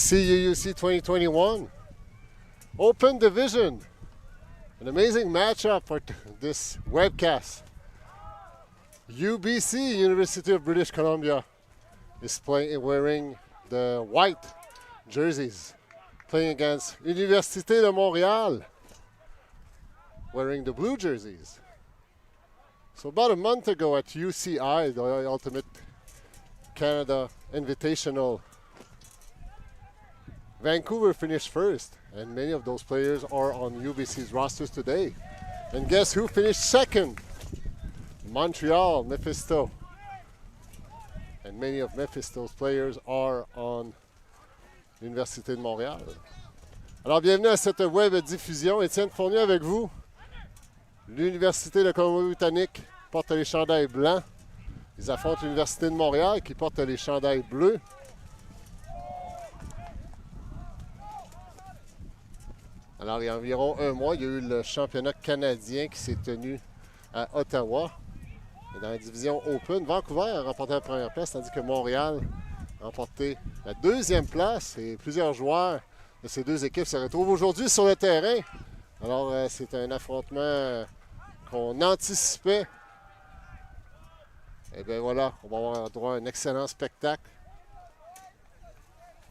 CUUC 2021 Open Division. An amazing matchup for this webcast. UBC, University of British Columbia, is wearing the white jerseys, playing against Université de Montréal, wearing the blue jerseys. So about a month ago at UCI, the Ultimate Canada Invitational, Vancouver finished first, and many of those players are on UBC's rosters today. And guess who finished second? Montreal, Mephisto. And many of Mephisto's players are on l'Université de Montréal. Alors bienvenue à cette web diffusion. Étienne Fournier avec vous. L'Université de Colombie-Britannique porte les chandails blancs. Ils affrontent l'Université de Montréal qui porte les chandails bleus. Alors, il y a environ un mois, il y a eu le championnat canadien qui s'est tenu à Ottawa. Et dans la division Open, Vancouver a remporté la première place, tandis que Montréal a remporté la deuxième place. Et plusieurs joueurs de ces deux équipes se retrouvent aujourd'hui sur le terrain. Alors, c'est un affrontement qu'on anticipait. Et bien voilà, on va avoir droit à un excellent spectacle.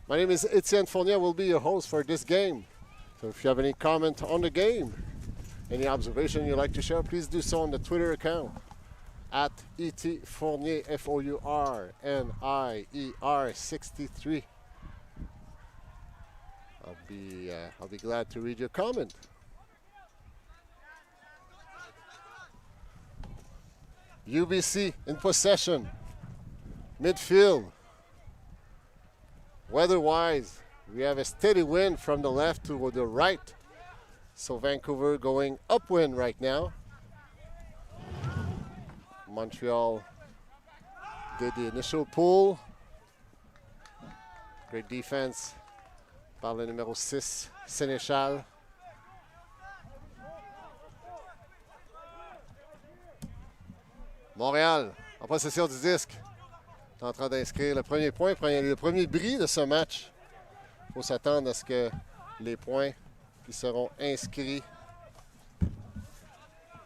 My name is Etienne Fournier. I will be your host for this game. So if you have any comment on the game, any observation you'd like to share, please do so on the Twitter account at ETFournier, Fournier63. I'll be glad to read your comment. UBC in possession, midfield. Weather-wise, we have a steady wind from the left to the right. So Vancouver going upwind right now. Montreal did the initial pull. Great defense par le numéro 6, Sénéchal. Montréal en possession du disque. Est en train d'inscrire le premier point, le premier bris de ce match. Il faut s'attendre à ce que les points qui seront inscrits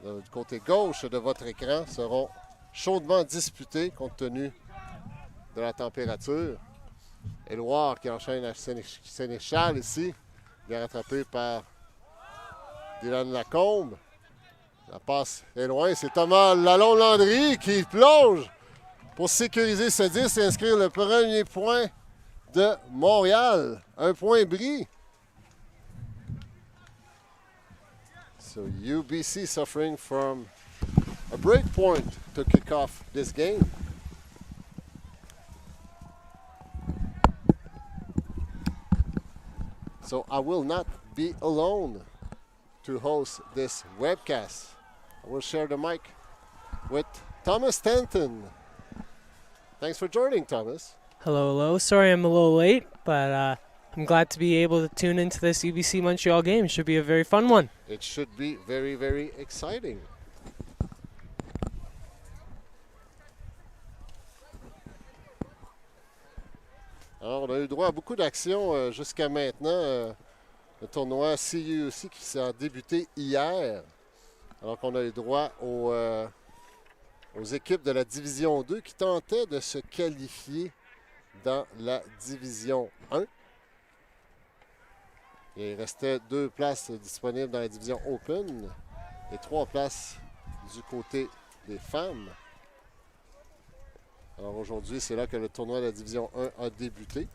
du côté gauche de votre écran seront chaudement disputés compte tenu de la température. Éloire qui enchaîne à Sénéchal ici, bien rattrapé par Dylan Lacombe. La passe est loin, c'est Thomas Lalonde-Landry qui plonge pour sécuriser ce 10 et inscrire le premier point de Montréal. Un point bris. So UBC suffering from a break point to kick off this game. So I will not be alone to host this webcast. I will share the mic with Thomas Stanton. Thanks for joining, Thomas. Hello. Sorry I'm a little late, but I'm glad to be able to tune into this UBC Montreal game. It should be a very fun one. It should be very, very exciting. Alors, on a eu droit à beaucoup d'actions jusqu'à maintenant. Le tournoi CUUC qui s'est débuté hier, alors qu'on a eu droit aux équipes de la Division 2 qui tentaient de se qualifier dans la Division 1. Il restait 2 places disponibles dans la Division Open et 3 places du côté des femmes. Alors aujourd'hui, c'est là que le tournoi de la Division 1 a débuté.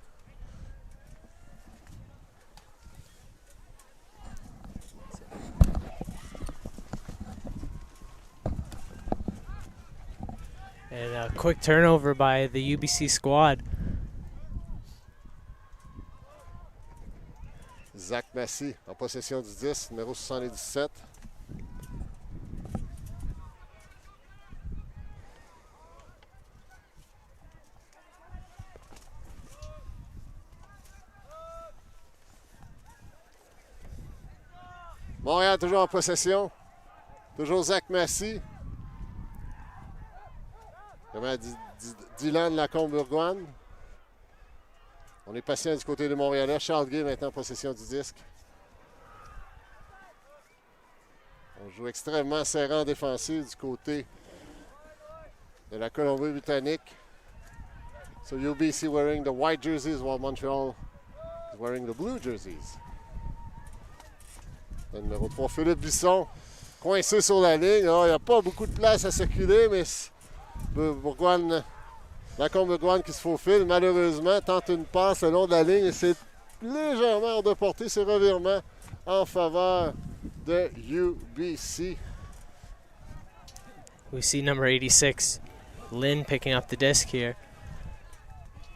And a quick turnover by the UBC squad. Zach Massy en possession du 10, numéro 77. Montréal toujours en possession. Toujours Zach Massy. Dylan Lacombe-Bourgoine. On est patient du côté des Montréalais. Charles Gay maintenant en possession du disque. On joue extrêmement serrant défensif du côté de la Colombie-Britannique. So UBC wearing the white jerseys while Montreal is wearing the blue jerseys. Le numéro 3, Philippe Bisson, coincé sur la ligne. Il n'y a pas beaucoup de place à circuler, mais Lacombe-Bourgogne qui se faufile, malheureusement, tente une passe le long de la ligne et c'est légèrement hors de portée, ce revirement en faveur de UBC. We see number 86, Lynn, picking up the disc here.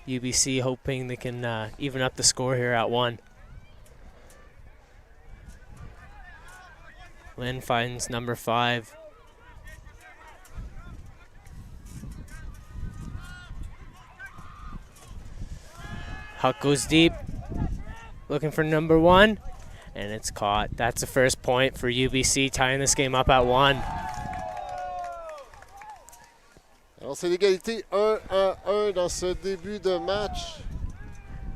UBC hoping they can even up the score here at 1. Lynn finds number 5. Huck goes deep, looking for number 1, and it's caught. That's the first point for UBC, tying this game up at 1. Alors c'est l'égalité 1-1 dans ce début de match.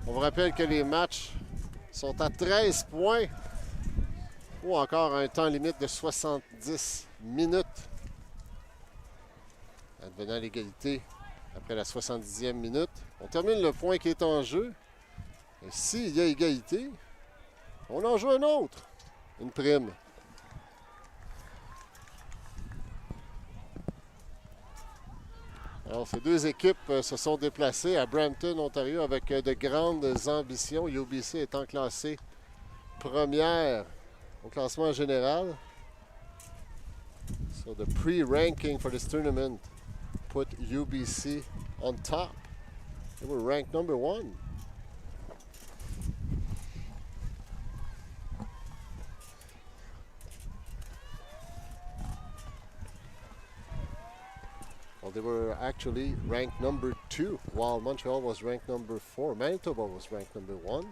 On vous rappelle que les matchs sont à 13 points ou encore un temps limite de 70 minutes. Advenant l'égalité après la 70e minute. On termine le point qui est en jeu. Et s'il y a égalité, on en joue un autre. Une prime. Alors, ces deux équipes se sont déplacées à Brampton, Ontario, avec de grandes ambitions. UBC étant classée première au classement général. So the pre-ranking for this tournament put UBC on top. They were ranked number 1. Well, they were actually ranked number 2, while Montreal was ranked number 4. Manitoba was ranked number 1.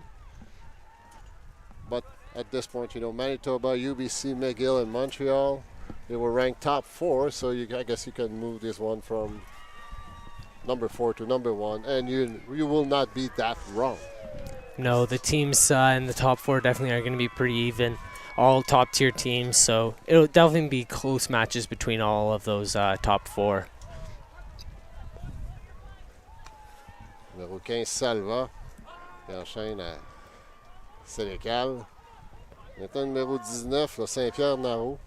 But at this point, you know, Manitoba, UBC, McGill, and Montreal, they were ranked top 4. So I guess you can move this one from number 4 to number 1, and you will not be that wrong. No, the teams in the top 4 definitely are going to be pretty even. All top tier teams, so it'll definitely be close matches between all of those top 4. Numéro 15, Salva, qui enchaîne à Sénécal. Maintenant, numéro 19, Saint-Pierre-Naro.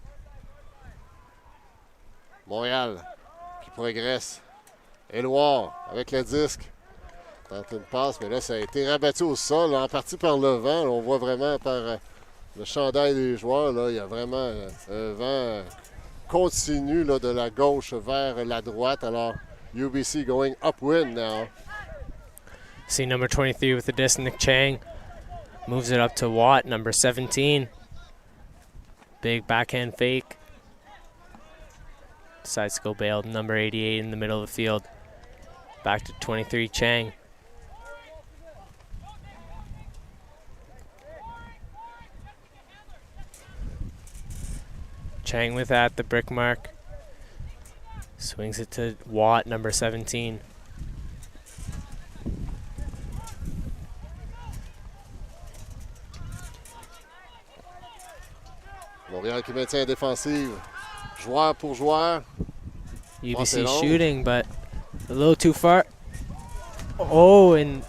Montréal, qui progresse. Éloire, avec le disque. Tente une passe, mais là, ça a été rabattu au sol, en partie par le vent. Là, on voit vraiment par le chandail des joueurs, là, il y a vraiment un vent continu là, de la gauche vers la droite. Alors, UBC going upwind now. See number 23 with the disc, Nick Chang. Moves it up to Watt, number 17. Big backhand fake. Decides to go bailed, number 88 in the middle of the field. Back to 23, Chang. Chang with that, the brick mark. Swings it to Watt, number 17. Montréal qui maintient la défensive. Joueur pour joueur. UBC shooting, but a little too far. Oh, and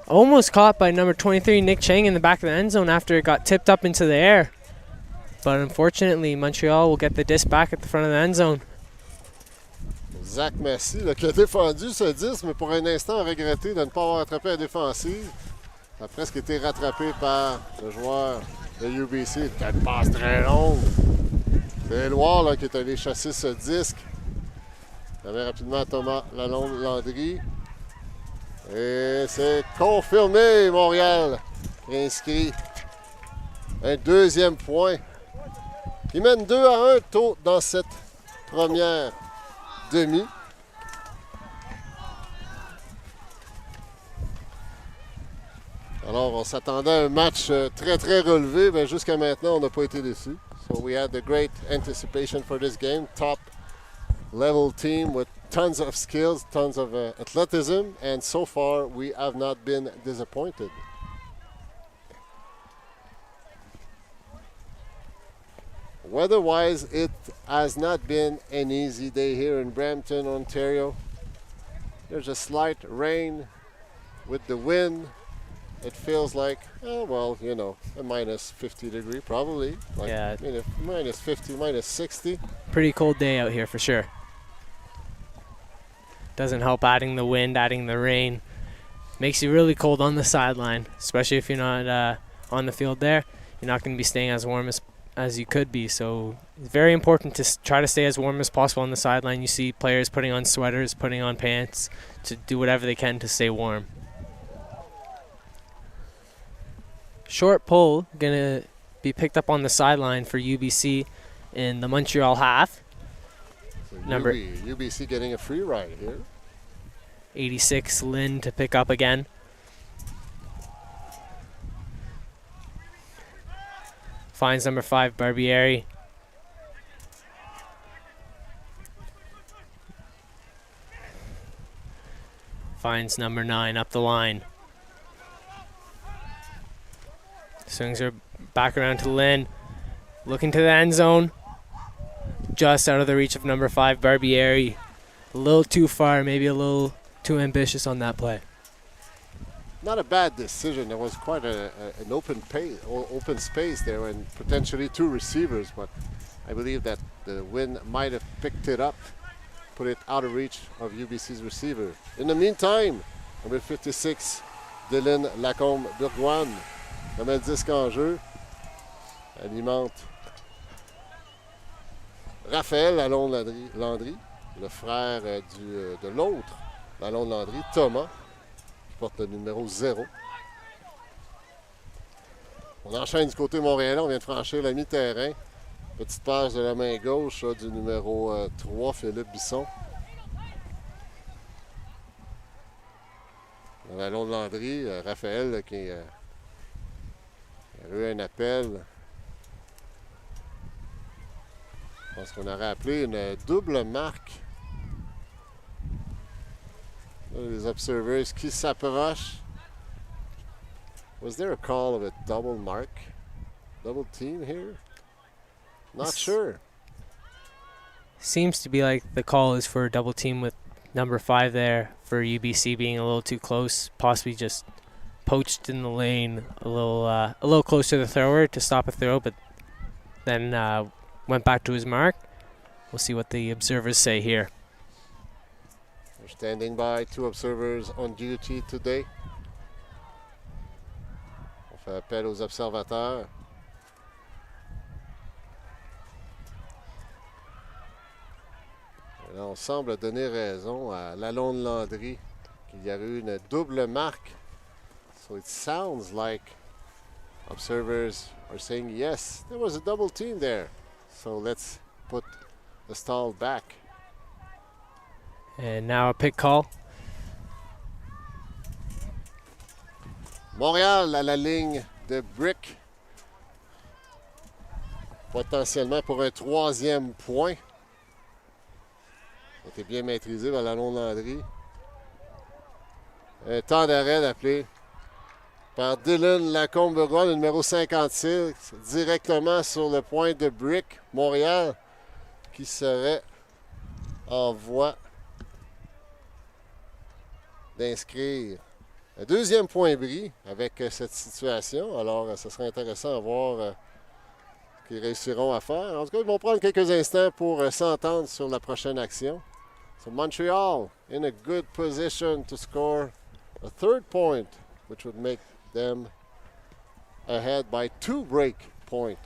almost caught by number 23, Nick Chang, in the back of the end zone after it got tipped up into the air. But unfortunately, Montreal will get the disc back at the front of the end zone. Zach Massy là, qui a défendu ce disque, mais pour un instant a regretté de ne pas avoir attrapé la défensive. Ça a presque été rattrapé par le joueur de UBC. Une passe très longue. C'est Éloire là, qui est allé chasser ce disque. Il avait rapidement Thomas Lalonde-Landry. Et c'est confirmé, Montréal inscrit un deuxième point. Il mène 2-1 tôt dans cette première demi. Alors, on s'attendait à un match très, très relevé, mais jusqu'à maintenant, on n'a pas été déçus. So we had the great anticipation for this game. Top level team with tons of skills, tons of athleticism, and so far we have not been disappointed. Weather-wise, it has not been an easy day here in Brampton, Ontario. There's a slight rain with the wind. It feels like, oh, well, you know, a minus 50 degree probably. Like, Yeah. Minus 50, minus 60. Pretty cold day out here for sure. Doesn't help adding the wind, adding the rain. Makes you really cold on the sideline, especially if you're not on the field there. You're not going to be staying as warm as you could be. So it's very important to try to stay as warm as possible on the sideline. You see players putting on sweaters, putting on pants to do whatever they can to stay warm. Short pull going to be picked up on the sideline for UBC in the Montreal half. So UBC getting a free ride here. 86 Lynn to pick up again. Finds number 5 Barbieri. Finds number 9 up the line. Swings her back around to Lynn. Looking to the end zone. Just out of the reach of number 5 Barbieri. A little too far, maybe a little too ambitious on that play. Not a bad decision. There was quite an open space there and potentially 2 receivers, but I believe that the wind might have picked it up, put it out of reach of UBC's receiver. In the meantime, number 56, Dylan Lacombe-Burgoine, numéro 10 en jeu, alimente Raphaël Lalonde-Landry, le frère de l'autre Lalonde-Landry, Thomas, qui porte le numéro 0. On enchaîne du côté montréalais, on vient de franchir la mi-terrain. Petite passe de la main gauche du numéro 3, Philippe Bisson. Lalonde-Landry, Raphaël qui a eu un appel. Je pense qu'on aurait appelé une double marque. Là, les observers qui s'approchent. Was there a call of a double mark? Double team here? Not sure. Seems to be like the call is for a double team with number 5 there for UBC being a little too close, possibly just poached in the lane a little close to the thrower to stop a throw, but then went back to his mark. We'll see what the observers say here. We're standing by, 2 observers on duty today. On fait appel aux observateurs. Et là, on semble donner raison à Lalonde-Landry qu'il y a eu une double marque. So it sounds like observers are saying yes, there was a double team there. So let's put the stall back. And now a pick call. Montréal à la ligne de Brick. Potentiellement pour un 3e point. Ça a été bien maîtrisé par Lalonde-Landry. Un temps d'arrêt appelé par Dylan Lacombe-Burgoine, le numéro 56, directement sur le point de Brick, Montréal, qui serait en voie d'inscrire un 2e point bris avec cette situation. Alors, ce serait intéressant à voir ce qu'ils réussiront à faire. En tout cas, ils vont prendre quelques instants pour s'entendre sur la prochaine action. So Montreal in a good position to score a 3rd point, which would make them ahead by 2 break point.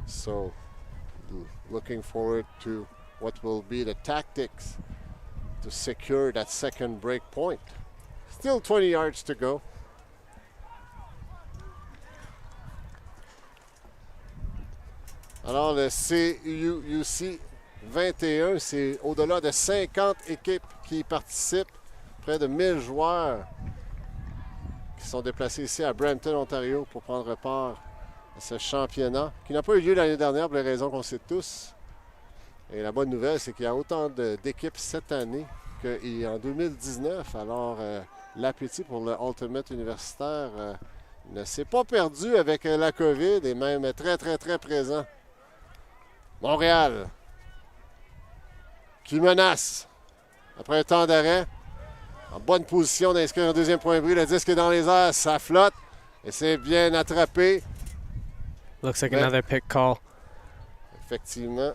So looking forward to what will be the tactics to secure that 2nd break point. Still 20 yards to go. Alors le CUUC 21, c'est au-delà de 50 équipes qui y participent, près de 1000 joueurs qui sont déplacés ici à Brampton, Ontario pour prendre part à ce championnat qui n'a pas eu lieu l'année dernière pour les raisons qu'on sait tous. Et la bonne nouvelle, c'est qu'il y a autant d'équipes cette année qu'en 2019. Alors, l'appétit pour le Ultimate universitaire ne s'est pas perdu avec la COVID et même très, très, très présent. Montréal qui menace après un temps d'arrêt. En bonne position d'inscrire un deuxième point bris. Le disque est dans les airs, ça flotte et c'est bien attrapé. Looks like another pick call. Effectivement,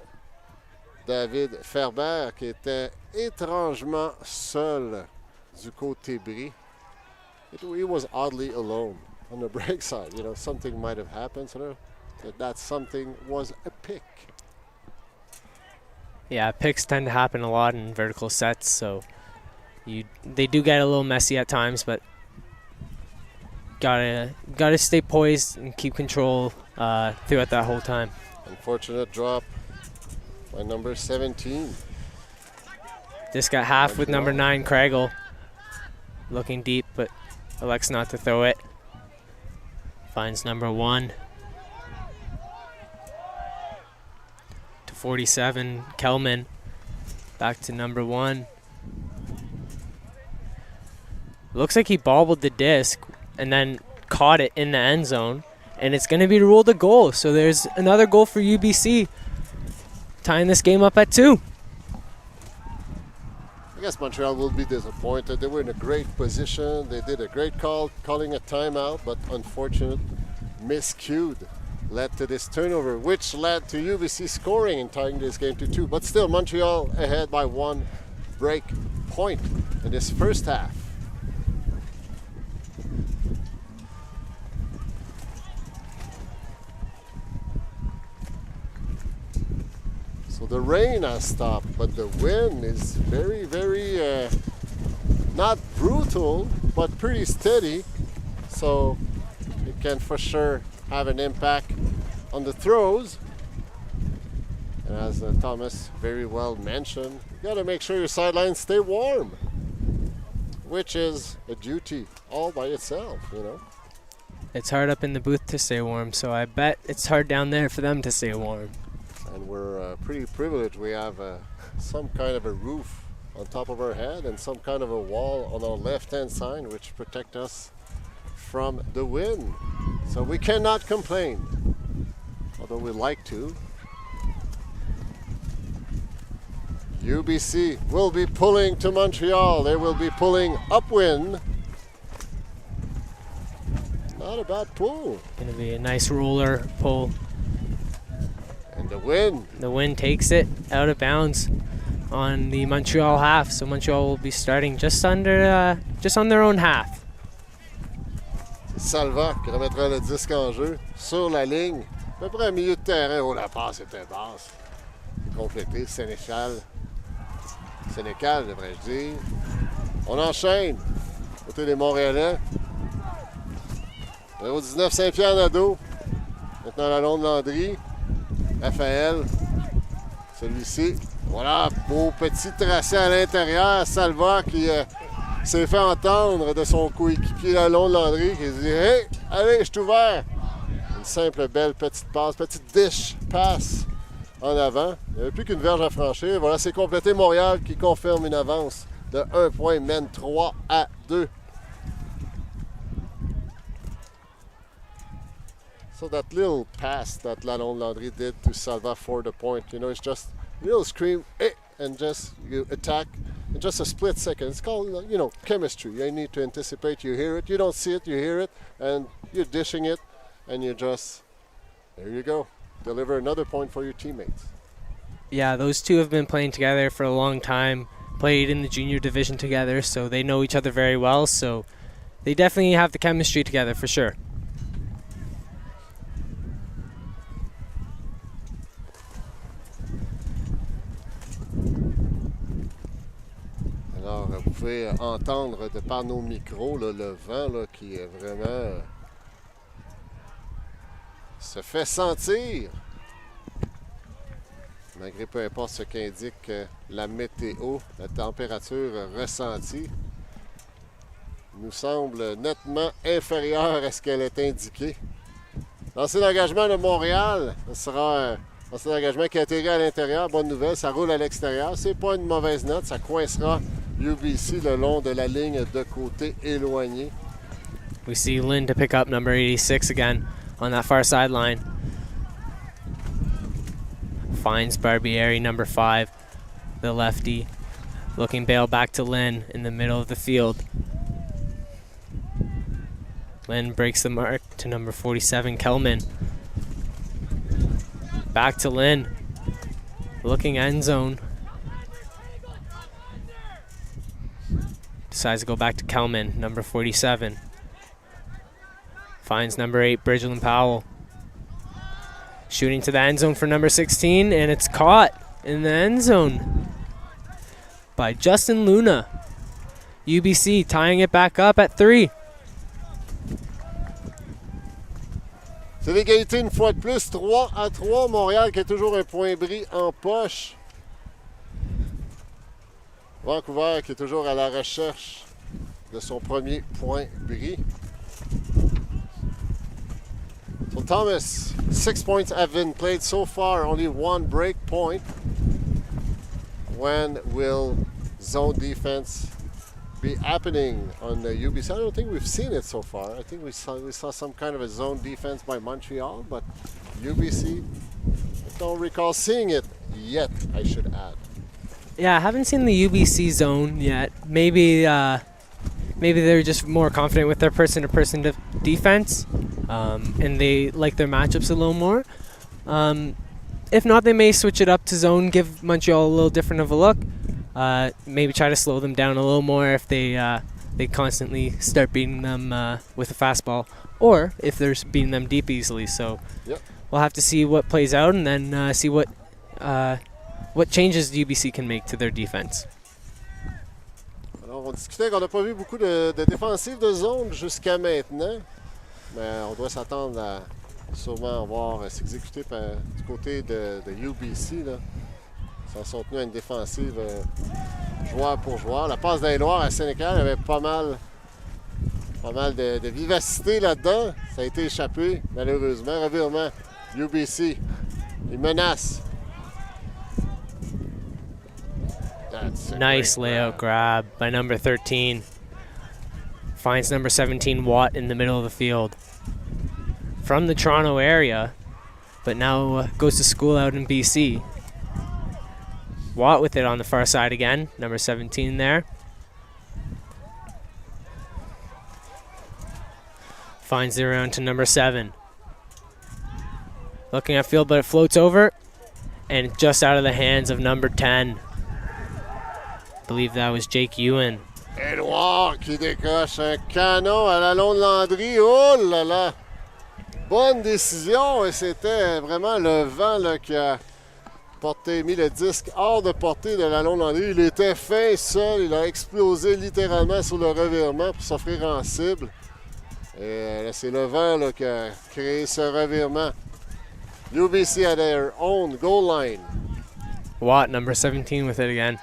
David Ferber qui était étrangement seul du côté bris. He was oddly alone on the break side. You know, something might have happened. So that something was a pick. Yeah, picks tend to happen a lot in vertical sets, so they do get a little messy at times, but gotta stay poised and keep control throughout that whole time. Unfortunate drop by number 17. Just got half with number 9, Craigle. Looking deep, but elects not to throw it. Finds number 1. To 47, Kelman. Back to number 1. Looks like he bobbled the disc and then caught it in the end zone. And it's going to be ruled a goal. So there's another goal for UBC, tying this game up at 2. I guess Montreal will be disappointed. They were in a great position. They did a great call, calling a timeout, but unfortunate miscued led to this turnover, which led to UBC scoring and tying this game to 2. But still, Montreal ahead by 1 break point in this first half. So the rain has stopped, but the wind is very, very, not brutal, but pretty steady. So it can for sure have an impact on the throws. And as Thomas very well mentioned, you gotta make sure your sidelines stay warm, which is a duty all by itself, you know. It's hard up in the booth to stay warm, so I bet it's hard down there for them to stay warm. And we're pretty privileged. We have some kind of a roof on top of our head and some kind of a wall on our left-hand side which protect us from the wind. So we cannot complain, although we'd like to. UBC will be pulling to Montreal. They will be pulling upwind. Not a bad pull. Gonna be a nice roller pull. And the wind. The wind takes it out of bounds on the Montreal half. So Montreal will be starting just on their own half. Salva qui remettra le disque en jeu sur la ligne. À peu près à milieu de terrain. Oh, la passe était basse. C'est complété. Sénécal, devrais-je dire. On enchaîne. Côté des Montréalais. Numéro 19, Saint-Pierre-Nadeau. Maintenant la Londe Landry. Raphaël. Celui-ci. Voilà, beau petit tracé à l'intérieur. Salva qui s'est fait entendre de son coéquipier la Londe Landry qui dit « Hey, allez, je suis ouvert! » Une simple, belle petite passe, petite dish passe en avant. Il n'y avait plus qu'une verge à franchir. Voilà, c'est complété. Montréal qui confirme une avance de 1 point, mène 3-2. So that little pass that Lalonde Landry did to Salva for the point, you know, it's just a little scream, and just you attack in just a split second. It's called, you know, chemistry. You need to anticipate. You hear it. You don't see it. You hear it, and you're dishing it, and you just, there you go. Deliver another point for your teammates. Yeah, those two have been playing together for a long time. Played in the junior division together, so they know each other very well. So they definitely have the chemistry together for sure. Alors, vous pouvez entendre de par nos micros là, le vent là, qui est vraiment se fait sentir. Malgré peu importe ce qu'indique la météo, la température ressentie nous semble nettement inférieure à ce qu'elle est indiquée. Lancer l'engagement de Montréal, ce sera C'est l'engagement qui a atterri à l'intérieur. Bonne nouvelle, ça roule à l'extérieur. C'est pas une mauvaise note. Ça coincera UBC le long de la ligne de côté éloigné. We see Lynn to pick up number 86 again on that far sideline. Finds Barbieri, number 5, the lefty. Looking bail back to Lynn in the middle of the field. Lynn breaks the mark to number 47, Kelman. Back to Lynn. Looking end zone. Decides to go back to Kelman, number 47. Finds number 8, Bridgelyn Powell. Shooting to the end zone for number 16, and it's caught in the end zone by Justin Luna. UBC tying it back up at 3. C'est l'égalité une fois de plus, 3-3. Montréal qui a toujours un point bris en poche. Vancouver qui est toujours à la recherche de son premier point bris. So Thomas, 6 points have been played so far, only 1 break point. When will zone defense be happening on the UBC? I don't think we've seen it so far. I think we saw some kind of a zone defense by Montreal, but UBC, I don't recall seeing it yet, I should add. Yeah, I haven't seen the UBC zone yet. Maybe they're just more confident with their person-to-person defense, and they like their matchups a little more. If not, they may switch it up to zone, give Montreal a little different of a look. Maybe try to slow them down a little more if they constantly start beating them with a fastball, or if they're beating them deep easily. So yep. We'll have to see what plays out, and then see what changes the UBC can make to their defense. Alors, on discutait qu'on n'a pas vu beaucoup de défensives de zone jusqu'à maintenant, mais on doit s'attendre à sûrement voir s'exécuter du côté de UBC. Là. Ils s'en sont tenus à une défensive joueur pour joueur. La passe d'un noir à Sénécal avait pas mal de vivacité là-dedans. Ça a été échappé, malheureusement. Revirement, UBC, il menace. Nice layout grab by number 13. Finds number 17, Watt, in the middle of the field. From the Toronto area, but now goes to school out in BC. Watt with it on the far side again, number 17 there. Finds it around to number 7. Looking at field, but it floats over, and just out of the hands of number 10. I believe that was Jake Ewan. Edouard qui décoche un canon à la Londe Landry. Oh là là! Bonne décision, et c'était vraiment le vent là, qui a mis le disque hors de portée de la Londe Landry. Il était fin seul, il a explosé littéralement sur le revirement pour s'offrir en cible. Et là, c'est le vent là, qui a créé ce revirement. UBC at their own goal line. Watt, number 17, with it again.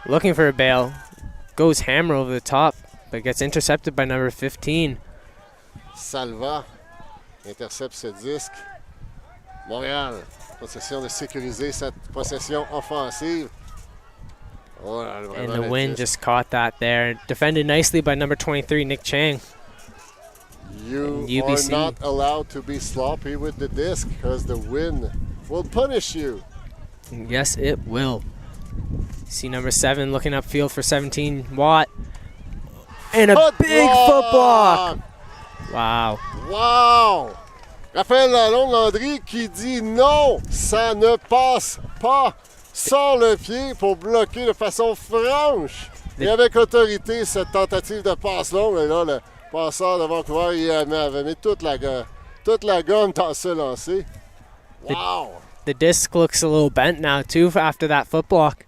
Looking for a bail. Goes hammer over the top, but gets intercepted by number 15. Salva intercepte ce disque. Montréal, possession de sécuriser cette possession offensive. Oh, là, and the wind just caught that there. Defended nicely by number 23, Nick Chang. You UBC. are not allowed to be sloppy with the disc because the wind will punish you. Yes, it will. See number 7 looking upfield for 17, Watt. And a big foot block. Wow. Wow. Raphaël Lalonde-Landry qui dit non, ça ne passe pas. Sort le pied pour bloquer de façon franche et avec autorité cette tentative de passe longue. Et là, le passeur de Vancouver il avait mis toute la gomme dans ce lancer. Wow. The disc looks a little bent now too after that foot block.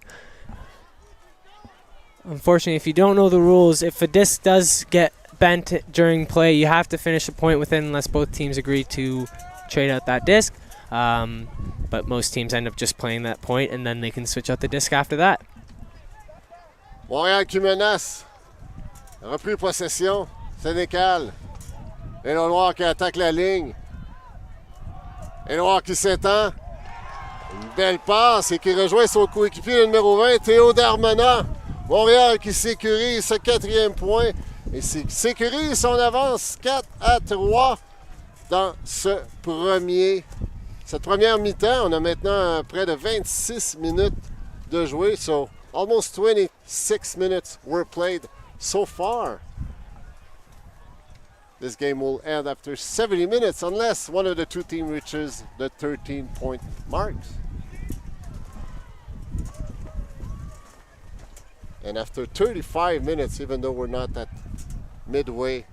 Unfortunately, if you don't know the rules, if a disc does get bent during play, you have to finish the point within unless both teams agree to trade out that disc. But most teams end up just playing that point, and then they can switch out the disc after that. Montréal qui menace. Repris possession. Sénécal. Et le noir qui attaque la ligne. Et le noir qui s'étend. Une belle passe et qui rejoint son coéquipier le numéro 20, Théo Darmanin. Montréal qui sécurise ce 4e point et sécurise son avance 4-3 dans cette première mi-temps. On a maintenant près de 26 minutes de jouer. So, almost 26 minutes were played so far. This game will end after 70 minutes unless one of the two teams reaches the 13-point marks. And after 35 minutes, even though we're not at midway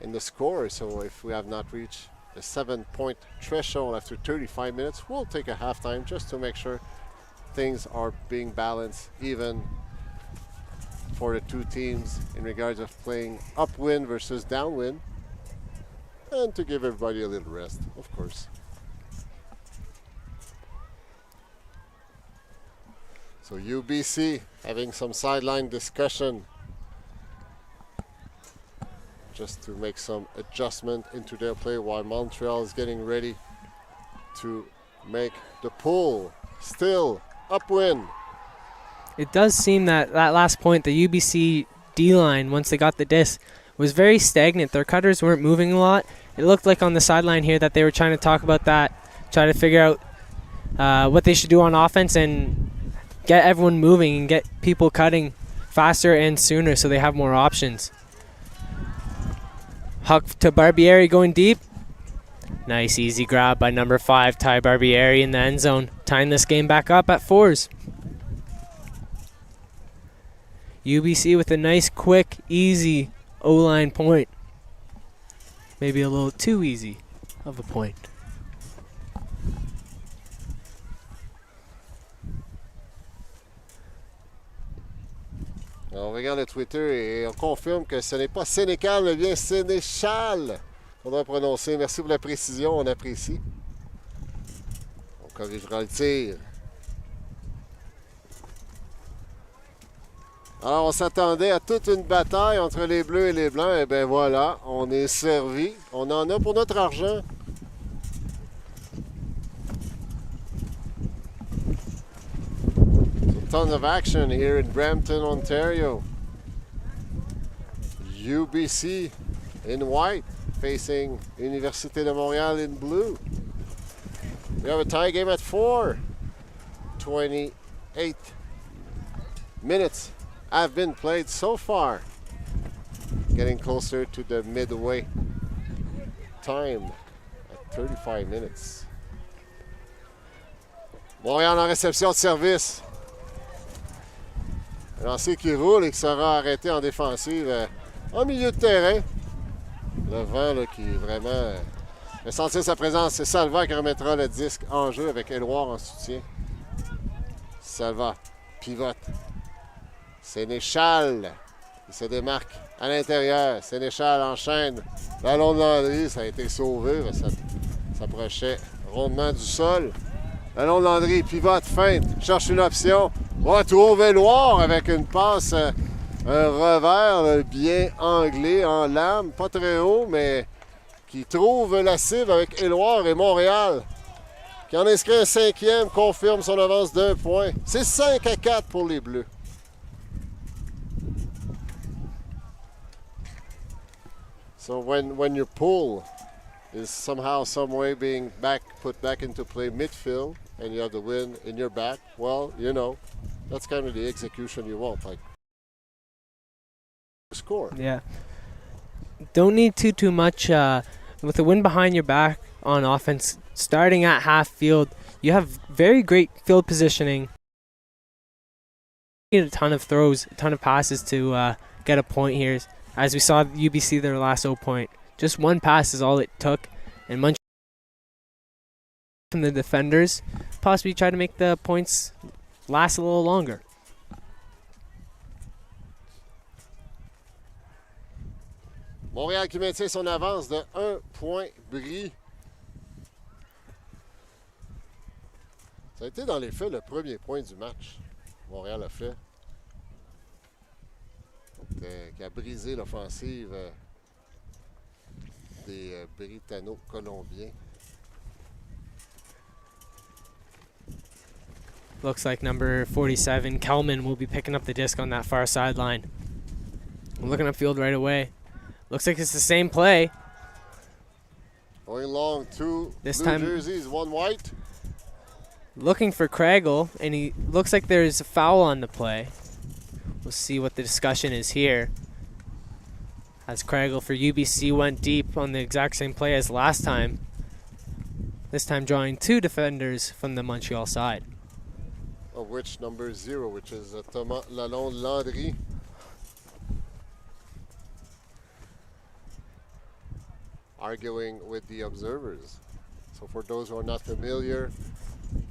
in the score, so if we have not reached the 7-point threshold after 35 minutes, we'll take a halftime just to make sure things are being balanced even for the two teams in regards of playing upwind versus downwind, and to give everybody a little rest, of course. So UBC having some sideline discussion just to make some adjustment into their play while Montreal is getting ready to make the pull. Still upwind. It does seem that last point, the UBC D-line, once they got the disc, was very stagnant. Their cutters weren't moving a lot. It looked like on the sideline here that they were trying to talk about that, try to figure out what they should do on offense and get everyone moving and get people cutting faster and sooner so they have more options. Huck to Barbieri going deep. Nice easy grab by number 5, Ty Barbieri in the end zone, tying this game back up at 4s. UBC with a nice, quick, easy O-line point. Maybe a little too easy of a point. On regarde le Twitter et on confirme que ce n'est pas Sénécal, mais bien Sénéchal. Faudra prononcer. Merci pour la précision, on apprécie. On corrigera le tir. Alors, on s'attendait à toute une bataille entre les Bleus et les Blancs. Et bien voilà, on est servi. On en a pour notre argent. So, tons of action here in Brampton, Ontario. UBC in white facing Université de Montréal in blue. We have a tie game at 4. 28 minutes have been played so far. Getting closer to the midway time at 35 minutes. Montréal en réception de service. Un lancer qui roule et qui sera arrêté en défensive en milieu de terrain. Le vent là, qui vraiment fait sentir sa présence. C'est Salva qui remettra le disque en jeu avec Éloire en soutien. Salva pivote. Sénéchal qui se démarque à l'intérieur. Sénéchal enchaîne. Ballon de Landry, ça a été sauvé. Ça s'approchait rondement du sol. Ballon de Landry, pivote, feinte, cherche une option. Retrouve Éloire avec une passe, un revers bien anglais en lame. Pas très haut, mais qui trouve la cible avec Éloire et Montréal. Qui en inscrit un 5e, confirme son avance d'1 point. C'est 5-4 pour les Bleus. So when your pull is somehow, some way being put back into play midfield, and you have the wind in your back, well, you know, that's kind of the execution you want, like score. Yeah. Don't need too much with the wind behind your back on offense. Starting at half field, you have very great field positioning. You need a ton of throws, a ton of passes to get a point here. As we saw UBC their last 0 point. Just one pass is all it took. And Montreal from the defenders possibly try to make the points last a little longer. Montréal qui maintient son avance de 1 point bris. Ça a été dans les faits le premier point du match. Montréal a fait. Qui a brisé l'offensive des Britanno-Colombiens. Looks like number 47, Kelman, will be picking up the disc on that far sideline. Looking upfield right away. Looks like it's the same play. Going long, two This blue time jerseys, one white. looking for Craigle, and he looks like there's a foul on the play. We'll see what the discussion is here. As Craigle for UBC went deep on the exact same play as last time. This time drawing two defenders from the Montreal side. Of which number 0, which is Thomas Lalonde-Landry. Arguing with the observers. So for those who are not familiar,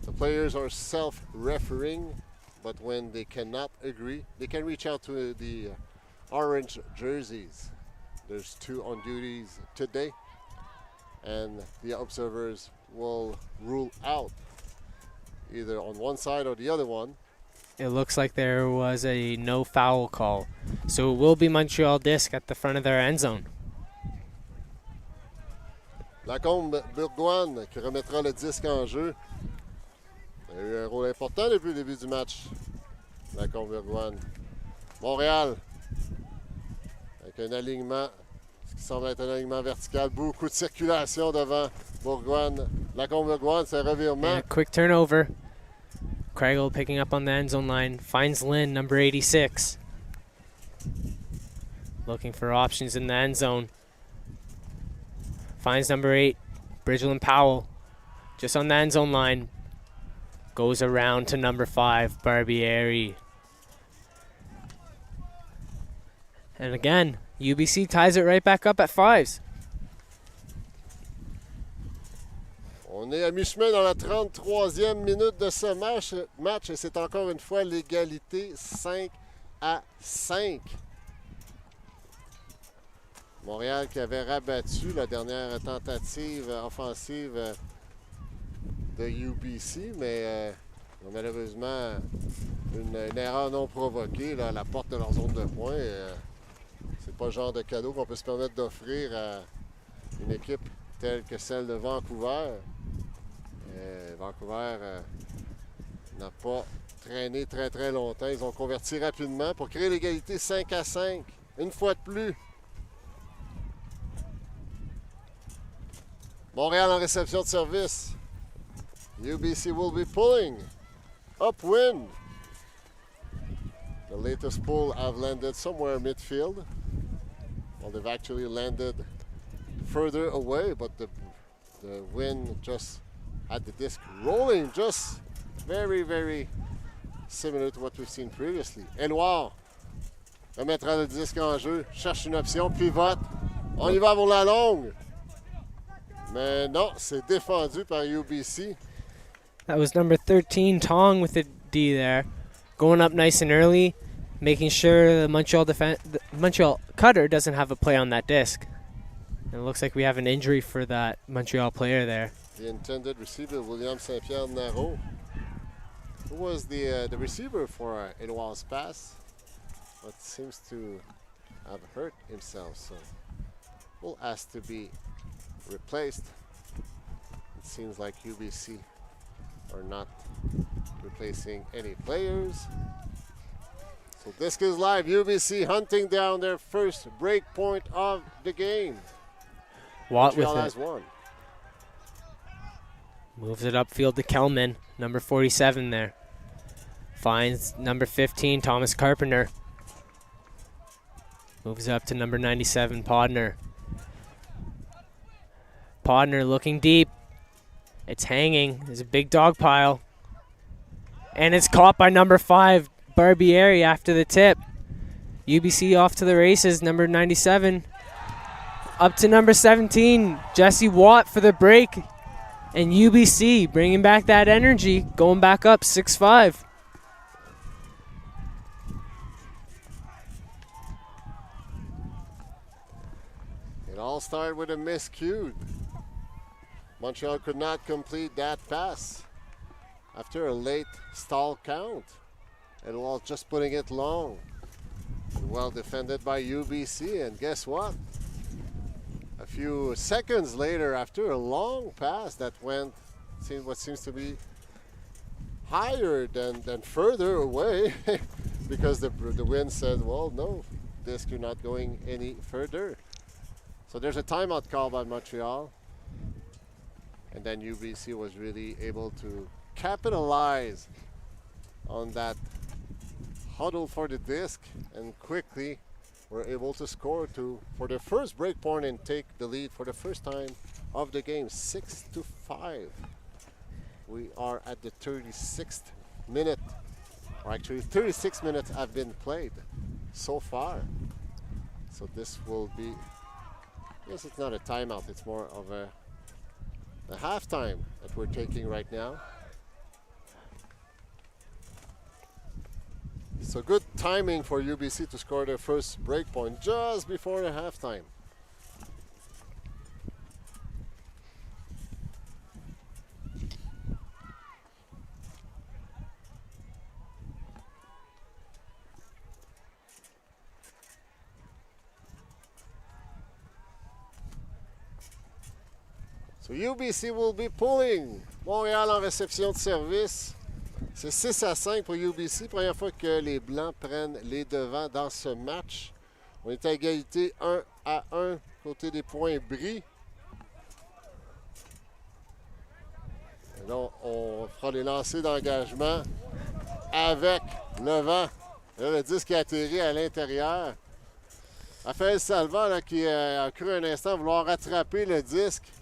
the players are self-refereeing, but when they cannot agree, they can reach out to the orange jerseys. There's 2 on duties today, and the observers will rule out either on one side or the other one. It looks like there was a no foul call. So it will be Montreal disc at the front of their end zone. Lacombe-Bourgoin qui remettra le disque en jeu. Il a eu un rôle important depuis le début du match. Lacombe-Bourgoin. Montréal, avec un alignement, ce qui semble être un alignement vertical. Beaucoup de circulation devant Bourgoin. Lacombe-Bourgoin, c'est un revirement. And a quick turnover. Craigle picking up on the end zone line. Finds Lynn, number 86. Looking for options in the end zone. Finds number 8, Bridgeland Powell, just on the end zone line. Goes around to number 5, Barbieri. And again, UBC ties it right back up at 5s. On est à mi-chemin dans la 33e minute de ce match et c'est encore une fois l'égalité 5-5. Montréal qui avait rabattu la dernière tentative offensive de UBC, mais malheureusement, une erreur non provoquée là, à la porte de leur zone de points. C'est pas le genre de cadeau qu'on peut se permettre d'offrir à une équipe telle que celle de Vancouver. Vancouver n'a pas traîné très longtemps. Ils ont converti rapidement pour créer l'égalité 5-5. Une fois de plus. Montréal en réception de service. UBC will be pulling. Upwind. The latest pull have landed somewhere midfield. Well, they've actually landed further away, but the wind just had the disc rolling, just very similar to what we've seen previously. Éloire remettra le disque en jeu, cherche une option, pivote. On y va pour la longue. Mais non, c'est défendu par UBC. That was number 13, Tong with the D there. Going up nice and early, making sure the Montreal cutter doesn't have a play on that disc. And it looks like we have an injury for that Montreal player there. The intended receiver, William Saint-Pierre-Naro, who was the receiver for Edouard's pass, but seems to have hurt himself, so will ask to be replaced. It seems like UBC are not replacing any players. So disc is live. UBC hunting down their first break point of the game. Watt with Montreal it. has won. Moves it upfield to Kelman, number 47 there. Finds number 15, Thomas Carpenter. Moves up to number 97, Podner. Podner looking deep. It's hanging. There's a big dog pile. And it's caught by number 5, Barbieri after the tip. UBC off to the races, number 97. Up to number 17, Jesse Watt for the break. And UBC bringing back that energy, going back up 6-5. It all started with a miscue. Montreal could not complete that pass after a late stall count. And while just putting it long. Well defended by UBC, and guess what? A few seconds later, after a long pass that went, what seems to be higher than further away because the wind said, well, no, disc, you're not going any further. So there's a timeout call by Montreal. And then UBC was really able to capitalize on that huddle for the disc and quickly were able to score for the first break point and take the lead for the first time of the game, 6-5. We are at the 36th minute, or actually 36 minutes have been played so far. So this will be, I guess it's not a timeout, it's more of a halftime that we're taking right now. So good timing for UBC to score their first break point just before the halftime. So UBC will be pulling. Montréal en réception de service. C'est 6-5 pour UBC. Première fois que les Blancs prennent les devants dans ce match. On est à égalité 1-1 côté des points bris. Et là, on fera les lancers d'engagement avec le vent. Là, le disque est atterri à l'intérieur. Raphaël Salva là, qui a cru un instant vouloir rattraper le disque.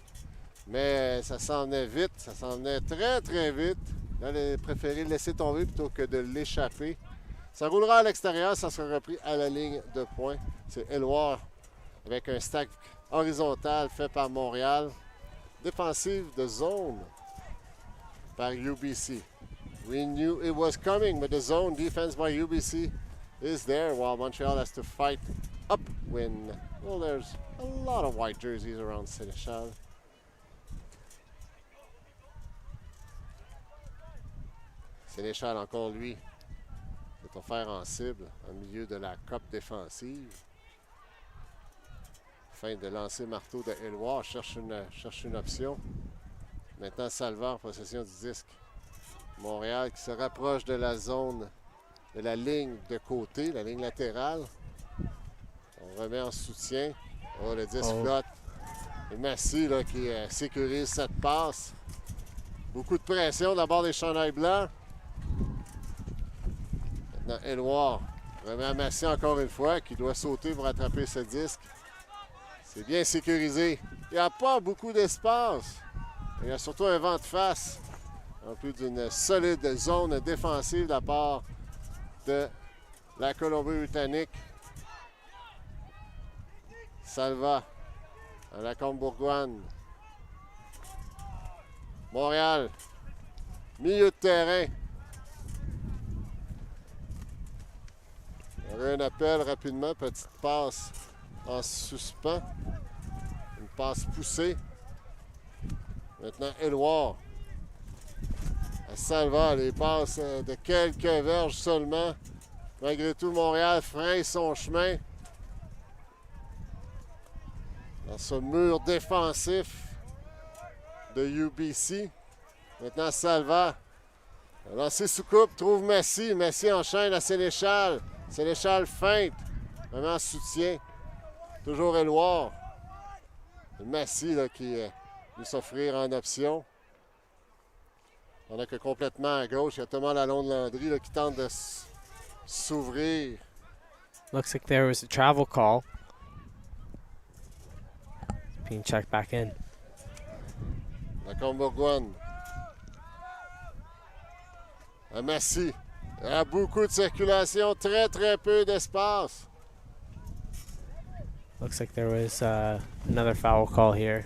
Mais ça s'en venait vite, ça s'en venait très très vite. Là, il a préféré le laisser tomber plutôt que de l'échapper. Ça roulera à l'extérieur, ça sera repris à la ligne de points. C'est Éloire avec un stack horizontal fait par Montréal. Défensive de zone par UBC. We knew it was coming, but the zone defense by UBC is there while Montreal has to fight upwind. Well, there's a lot of white jerseys around Sénéchal. Sénéchal, encore lui, est offert en cible au milieu de la coupe défensive. Fin de lancer marteau de Éloire, cherche une option. Maintenant, Salva en possession du disque. Montréal qui se rapproche de la zone, de la ligne de côté, la ligne latérale. On remet en soutien. Oh, le disque flotte. Et Massy là, qui sécurise cette passe. Beaucoup de pression d'abord des chandails blancs. Maintenant, Éloire remet à Massy encore une fois, qui doit sauter pour attraper ce disque. C'est bien sécurisé. Il n'y a pas beaucoup d'espace. Il y a surtout un vent de face. En plus d'une solide zone défensive de la part de la Colombie-Britannique. Salva à la Combourgoine. Montréal, milieu de terrain. Il y avait un appel rapidement, petite passe en suspens. Une passe poussée. Maintenant, Éloire. À Salva, les passes de quelques verges seulement. Malgré tout, Montréal freine son chemin. Dans ce mur défensif de UBC. Maintenant, Salva. Lancé sous coupe, trouve Massy. Massy enchaîne à Sénéchal. Sénéchal feinte. Vraiment en soutien. Toujours Éloire. Massy là, qui veut s'offrir en option. On a que complètement à gauche, il y a Thomas Lalonde-Landry là, qui tente de s'ouvrir. Looks like there was a travel call. Being checked back in. La Combourgoine. À Massy. Il y a beaucoup de circulation, très très peu d'espace. Looks like there was another foul call here.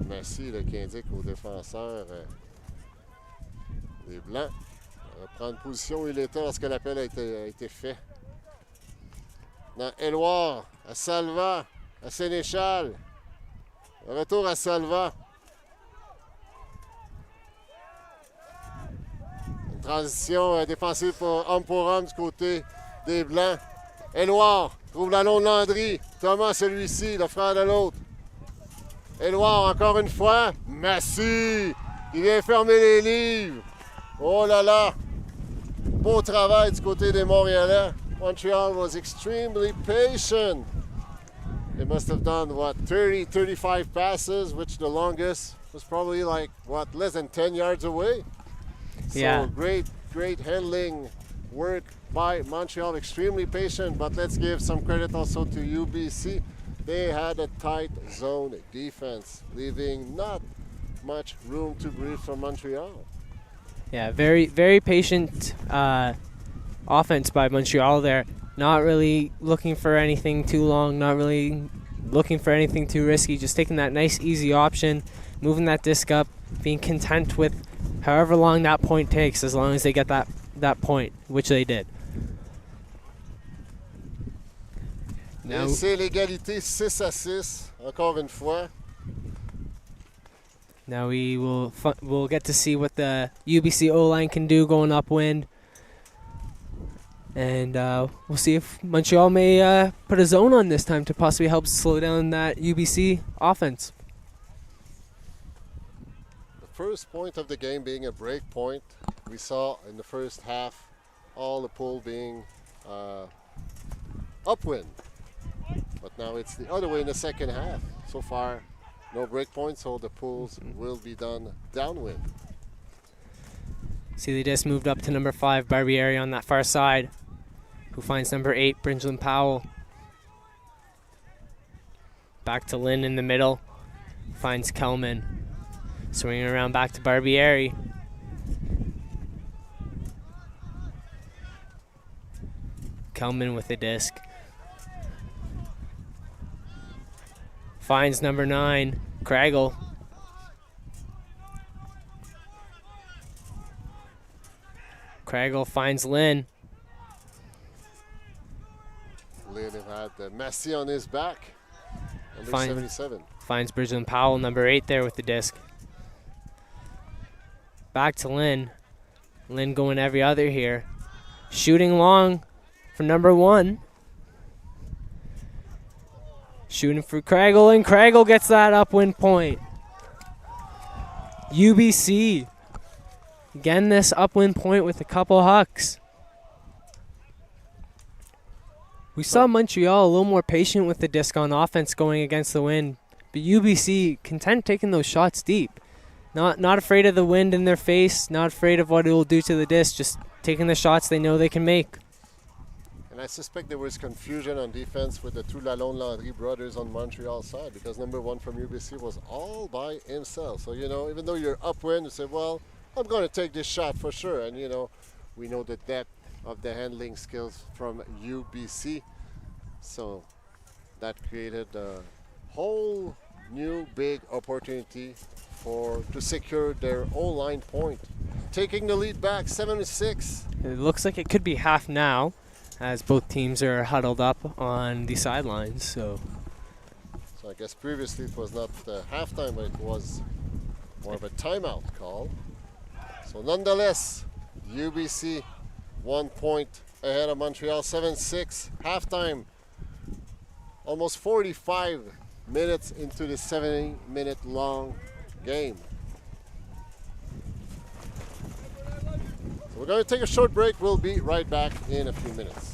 Massy là, qui indique aux défenseurs des Blancs prendre position où il était lorsque l'appel a été fait. Dans Éloire, à Salva, à Sénéchal. Retour à Salva. Une transition défensive pour homme du côté des Blancs. Éloire trouve Lalonde-Landry. Thomas, celui-ci, le frère de l'autre. Éloire, encore une fois. Massy Il vient fermer les livres. Oh là là. Beau travail du côté des Montréalais. Montreal was extremely patient. They must have done, what, 30, 35 passes, which the longest was probably like, what, less than 10 yards away. Yeah. So great handling work by Montreal, extremely patient, but let's give some credit also to UBC. They had a tight zone defense, leaving not much room to breathe for Montreal. Yeah, very patient offense by Montreal there. Not really looking for anything too long, not really looking for anything too risky, just taking that nice easy option, moving that disc up, being content with however long that point takes, as long as they get that point, which they did. Et c'est l'égalité 6-6, encore une fois. Now we'll get to see what the UBC O-line can do going upwind. And we'll see if Montreal may put a zone on this time to possibly help slow down that UBC offense. The first point of the game being a break point. We saw in the first half all the pull being upwind. But now it's the other way in the second half. So far, no break points, so the pulls will be done downwind. See, they just moved up to number 5, Barbieri on that far side, who finds number 8, Bridgeland Powell. Back to Lynn in the middle, finds Kelman. Swinging around back to Barbieri. Kelman with the disc. Finds number 9, Craggle. Craggle finds Lynn. Lynn had Massey on his back. Number 77. Finds Bridgeland Powell, number 8 there with the disc. Back to Lynn. Lynn going every other here. Shooting long for number 1. Shooting for Craggle, and Craggle gets that upwind point. UBC getting this upwind point with a couple hucks. We saw Montreal a little more patient with the disc on offense going against the wind, but UBC content taking those shots deep. Not afraid of the wind in their face, not afraid of what it will do to the disc, just taking the shots they know they can make. And I suspect there was confusion on defense with the two Lalonde-Landry brothers on Montreal side, because number 1 from UBC was all by himself. So, even though you're upwind, you say, well, I'm going to take this shot for sure. And, we know the depth of the handling skills from UBC. So that created a whole new big opportunity to secure their O-line point. Taking the lead back, 7-6. It looks like it could be half now, as both teams are huddled up on the sidelines. So I guess previously it was not halftime, but it was more of a timeout call. So nonetheless, UBC 1 point ahead of Montreal, 7-6. Halftime, almost 45 minutes into the 70-minute long game. So we're going to take a short break. We'll be right back in a few minutes.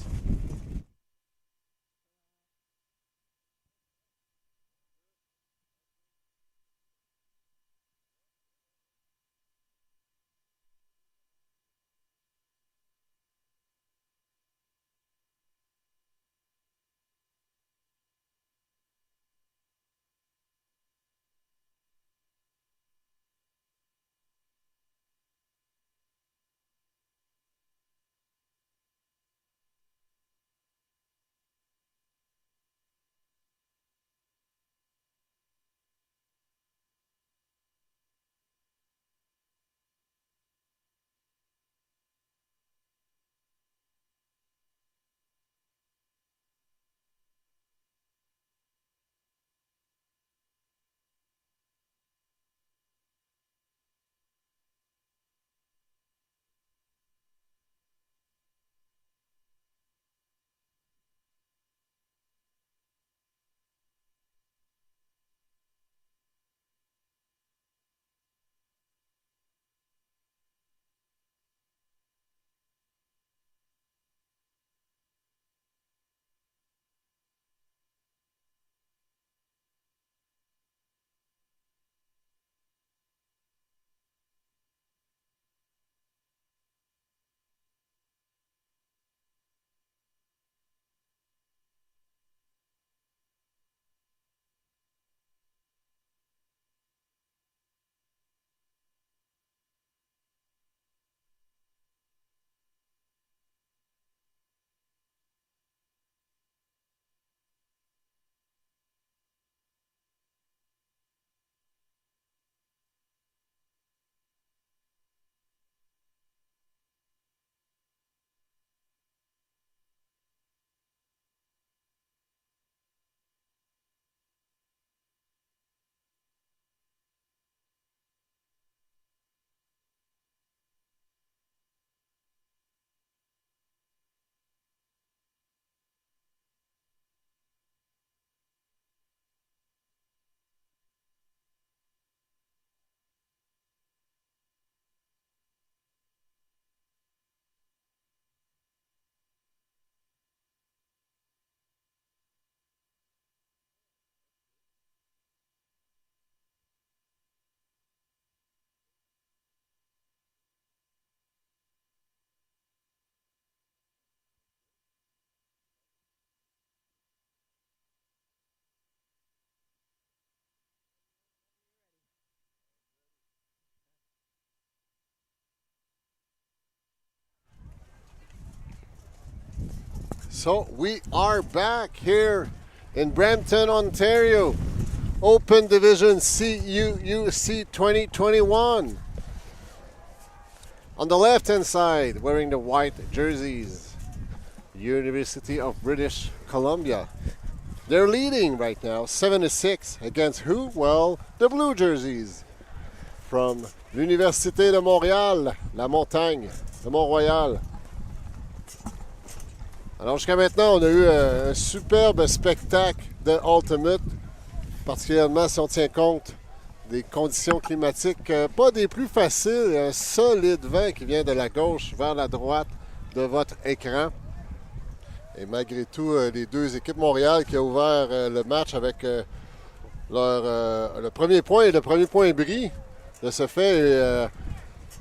So we are back here in Brampton, Ontario. Open Division CUUC 2021. On the left-hand side, wearing the white jerseys, University of British Columbia. They're leading right now, 7-6 against who? Well, the blue jerseys from l'Université de Montréal, la montagne, de Mont-Royal. Alors jusqu'à maintenant, on a eu un superbe spectacle de Ultimate, particulièrement si on tient compte des conditions climatiques pas des plus faciles, un solide vent qui vient de la gauche vers la droite de votre écran. Et malgré tout, les deux équipes Montréal qui ont ouvert le match avec le premier point et le premier point bris. De ce fait,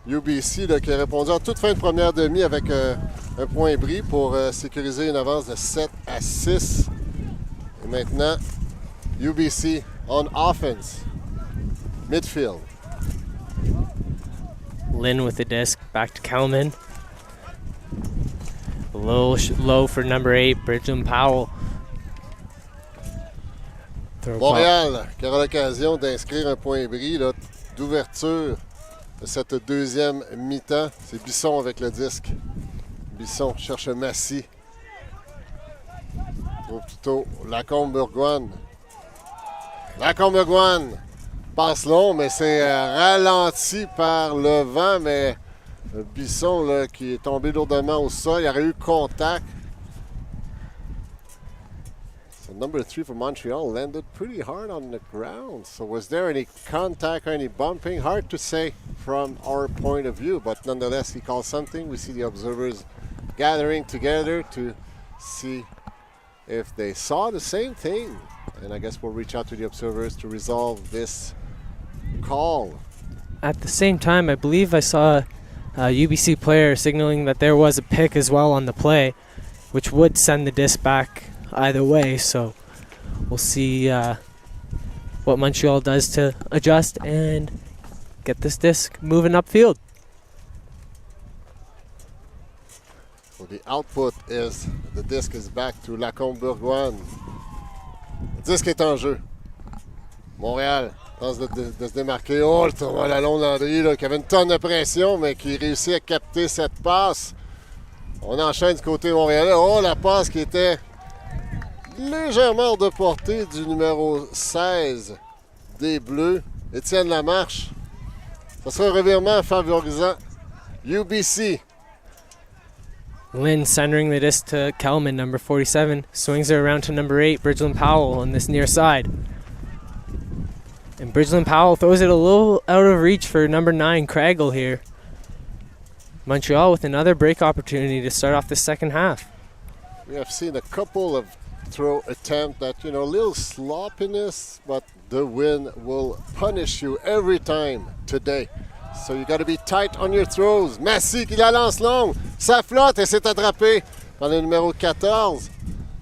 UBC là, qui a répondu en toute fin de première demi avec un point bris pour sécuriser une avance de 7-6. Et maintenant, UBC on offense. Midfield. Lynn with the disc, back to Kelman. Low for number 8, Bridget Powell. Montréal qui aura l'occasion d'inscrire un point bris d'ouverture de cette deuxième mi-temps. C'est Bisson avec le disque. Bisson cherche Massy. Ou plutôt Lacombe-Bourgoine. Lacombe-Bourgoine passe long, mais c'est ralenti par le vent. Mais Bisson là, qui est tombé lourdement au sol, il y aurait eu contact. So number 3 for Montreal landed pretty hard on the ground. So was there any contact or any bumping? Hard to say from our point of view, but nonetheless he calls something. We see the observers gathering together to see if they saw the same thing. And I guess we'll reach out to the observers to resolve this call. At the same time, I believe I saw a UBC player signaling that there was a pick as well on the play, which would send the disc back either way. So we'll see what Montreal does to adjust and get this disc moving upfield. So the output is the disc is back to Lacombe-Bourgoine. Le disque est en jeu. Montréal tente de se démarquer. Oh, le tournoi à la Landry qui avait une tonne de pression, mais qui réussit à capter cette passe. On enchaîne du côté montréalais. Oh, la passe qui était légèrement hors de portée du numéro 16 des Bleus, Étienne Lamarche. Ça sera un revirement favorisant UBC. Lynn centering the disc to Kelman, number 47. Swings it around to number 8, Bridget Powell on this near side. And Bridget Powell throws it a little out of reach for number 9, Craigle here. Montreal with another break opportunity to start off the second half. We have seen a couple of throw attempts that, a little sloppiness, but the wind will punish you every time today. So you got to be tight on your throws. Massy qui la lance longue. Ça flotte et c'est attrapé par le numéro 14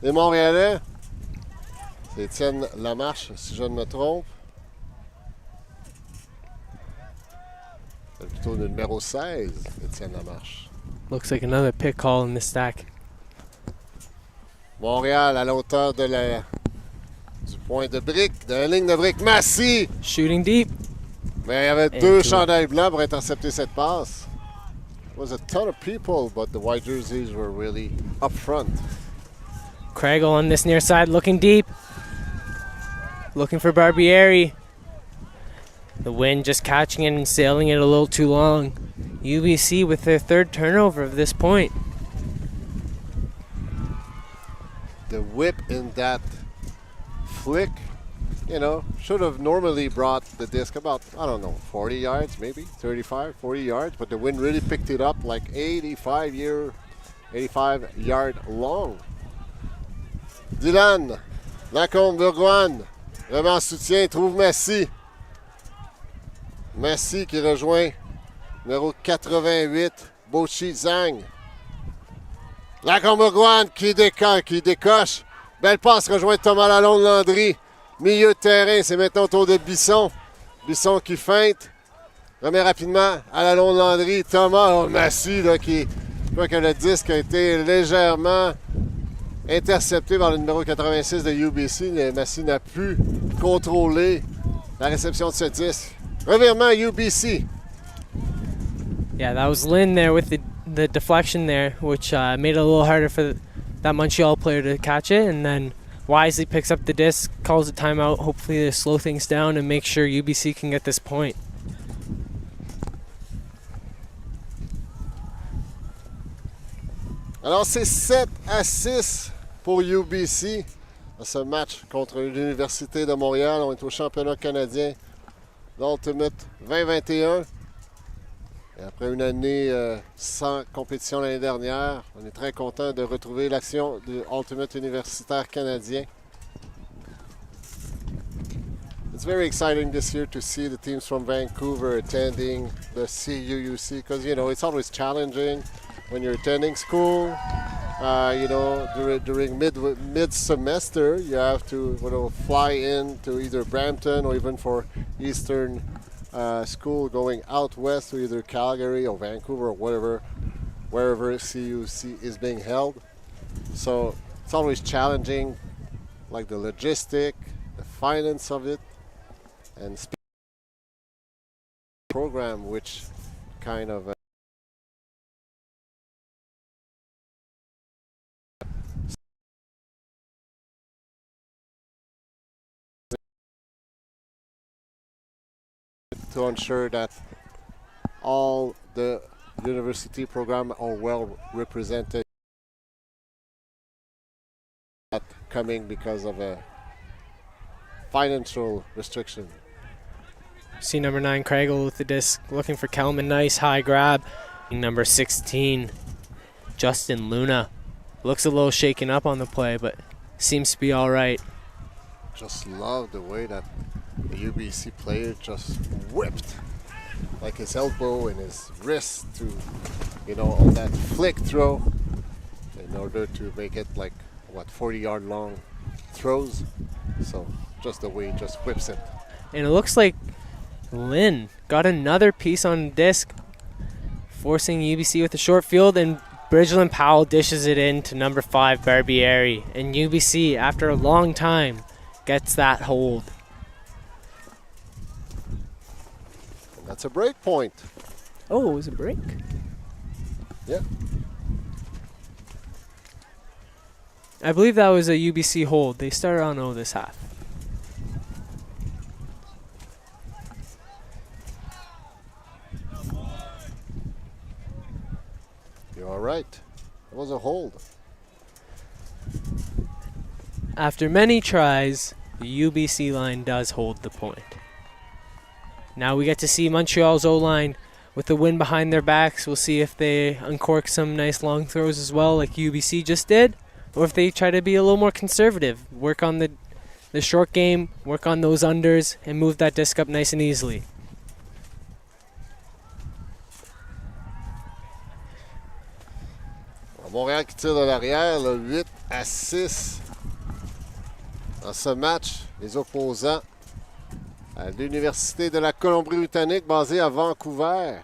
des Montréalais. C'est Étienne Lamarche, si je ne me trompe. C'est plutôt le numéro 16, Étienne Lamarche. Looks like another pick call in the stack. Montréal à la hauteur du point de brique, de la ligne de brique. Massy! Shooting deep. Mais il y avait deux chandails blancs pour intercepter cette passe. It was a ton of people, but the white jerseys were really up front. Craigle on this near side, looking deep. Looking for Barbieri. The wind just catching it and sailing it a little too long. UBC with their third turnover of this point. The whip in that flick, should have normally brought the disc about, 40 yards, maybe 35, 40 yards, but the wind really picked it up like 85 yard long. Dylan, Lacombe-Bourgoine, vraiment en soutien, trouve Massy. Massy qui rejoint numéro 88, Bochi Zhang. Lacombe-Bourgoine qui décoche. Belle passe rejoint Thomas Lalonde-Landry. Milieu de terrain, c'est maintenant au tour de Bisson. Bisson qui feinte. Remet rapidement à Lalonde-Landry. Thomas Massy, là, qui je crois que le disque a été légèrement intercepté par le numéro 86 de UBC. Le Massy n'a pu contrôler la réception de ce disque. Revirement UBC. Yeah, that was Lynn there with the deflection there, which made it a little harder for that Montreal player to catch it, and then wisely picks up the disc, calls a timeout, hopefully to slow things down and make sure UBC can get this point. Alors, c'est 7-6 pour UBC dans ce match contre l'Université de Montréal. On est au championnat canadien d'Ultimate 2021. Et après une année sans compétition l'année dernière, on est très content de retrouver l'action de Ultimate universitaire canadien. It's very exciting this year to see the teams from Vancouver attending the CUUC because, you know, it's always challenging when you're attending school. You know, during mid-semester, you have to fly in to either Brampton or even for Eastern school going out west to either Calgary or Vancouver or wherever CUC is being held. So it's always challenging, like the logistic, the finance of it, and program, which kind of to ensure that all the university programs are well represented, not coming because of a financial restriction. See number 9 Craigle with the disc, looking for Kelman. Nice high grab. Number 16 Justin Luna looks a little shaken up on the play, but seems to be all right. Just love the way that the UBC player just whipped like his elbow and his wrist to, you know, on that flick throw in order to make it like, what, 40-yard long throws. So just the way he just whips it. And it looks like Lynn got another piece on disc, forcing UBC with a short field, and Bridgeland Powell dishes it in to number 5 Barbieri, and UBC, after a long time, gets that hold. And that's a break point. Oh, it was a break? Yeah. I believe that was a UBC hold. They started on 0 this half. You're all right. It was a hold. After many tries, the UBC line does hold the point. Now we get to see Montreal's O-line with the wind behind their backs. We'll see if they uncork some nice long throws as well, like UBC just did, or if they try to be a little more conservative, work on the short game, work on those unders, and move that disc up nice and easily. Montréal qui tire de l'arrière, 8-6 dans ce match. Les opposants à l'Université de la Colombie-Britannique basée à Vancouver.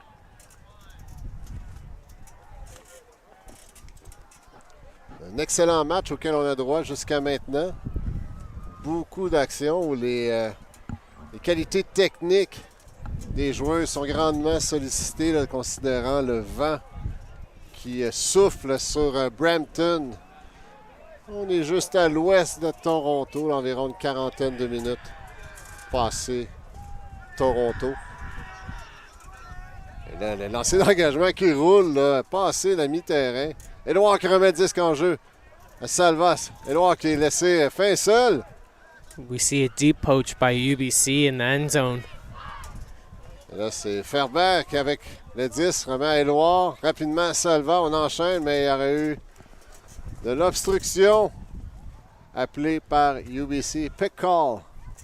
Un excellent match auquel on a droit jusqu'à maintenant. Beaucoup d'actions où les qualités techniques des joueurs sont grandement sollicitées, là, considérant le vent qui souffle sur Brampton. On est juste à l'ouest de Toronto, environ une quarantaine de minutes passées Toronto. Et là, le lancer d'engagement qui roule, là, passé la mi-terrain. Édouard qui remet le disque en jeu. Salvas. Édouard qui est laissé fin seul. We see a deep poach by UBC in the end zone. Et là, c'est Ferber qui, avec le 10, remet à Édouard. Rapidement, Salva, on enchaîne, mais il y aurait eu de l'obstruction appelée par UBC. Pick call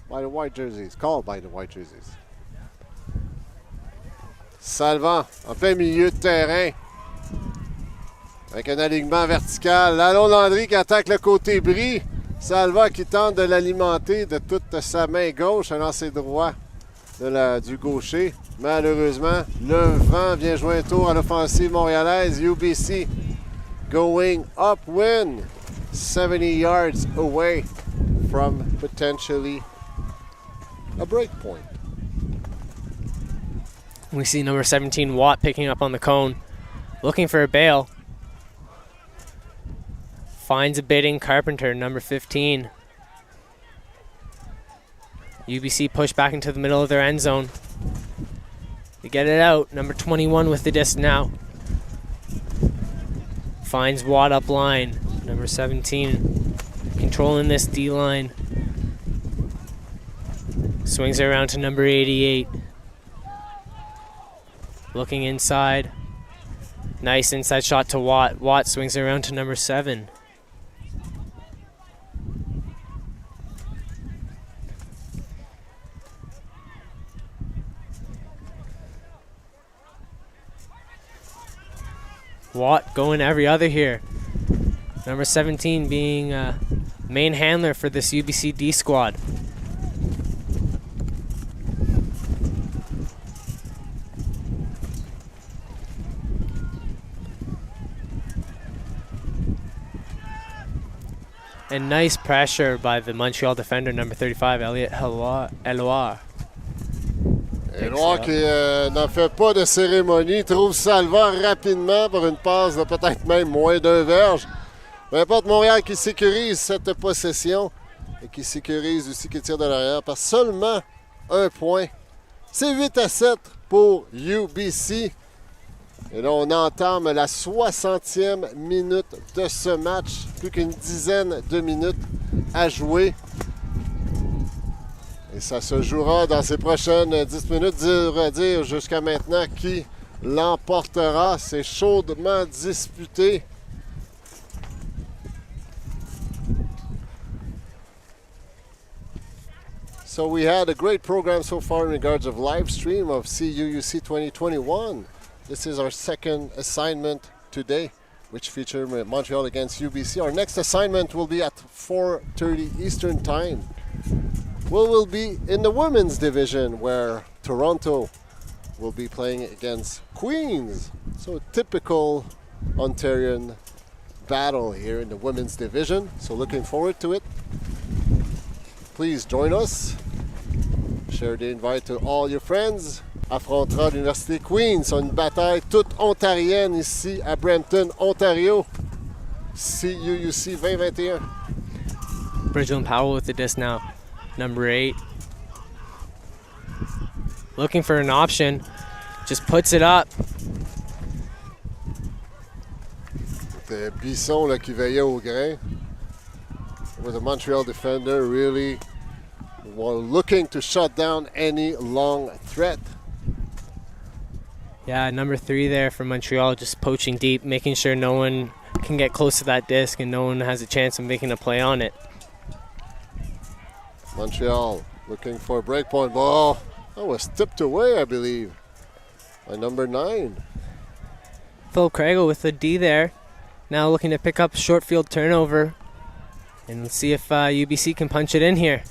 by the white jerseys. Call by the white jerseys. Salva, en plein milieu de terrain, avec un alignement vertical. Lalonde Landry qui attaque le côté bris. Salva qui tente de l'alimenter de toute sa main gauche, un lancer droit du gaucher. Malheureusement, le vent vient jouer un tour à l'offensive montréalaise. UBC going upwind. 70 yards away from potentially a break point. We see number 17, Watt, picking up on the cone, looking for a bail. Finds a bidding Carpenter, number 15. UBC push back into the middle of their end zone. They get it out. Number 21 with the disc now. Finds Watt up line. Number 17 controlling this D line. Swings it around to number 88. Looking inside. Nice inside shot to Watt. Watt swings it around to number 7. Watt going every other here. Number 17 being main handler for this UBC D squad. And nice pressure by the Montreal defender, number 35, Elliot Eloire. Eloire qui n'en fait pas de cérémonie, trouve Salva rapidement pour une passe de peut-être même moins d'un verge. Peu importe, Montréal qui sécurise cette possession et qui sécurise aussi qui tire de l'arrière par seulement un point. C'est 8-7 pour UBC. Et là, on entame la 60e minute de ce match. Plus qu'une dizaine de minutes à jouer. Et ça se jouera dans ces prochaines 10 minutes. Dire jusqu'à maintenant qui l'emportera. C'est chaudement disputé. So we had a great program so far in regards of live stream of CUUC 2021. This is our second assignment today, which featured Montreal against UBC. Our next assignment will be at 4:30 Eastern Time. We will be in the women's division where Toronto will be playing against Queens. So typical Ontarian battle here in the women's division. So looking forward to it. Please join us. Share the invite to all your friends. Affrontera l'Université Queens sur une bataille toute ontarienne ici à Brampton, Ontario. CUUC 2021. Bridgeland Powell with the disc now. Number 8. Looking for an option. Just puts it up. C'était Bisson là, qui veillait au grain. It was a Montreal defender really looking to shut down any long threat. Yeah, number 3 there for Montreal, just poaching deep, making sure no one can get close to that disc and no one has a chance of making a play on it. Montreal looking for a breakpoint ball. That was tipped away, I believe, by number 9. Phil Craigle with the D there. Now looking to pick up short field turnover. And let's see if UBC can punch it in here.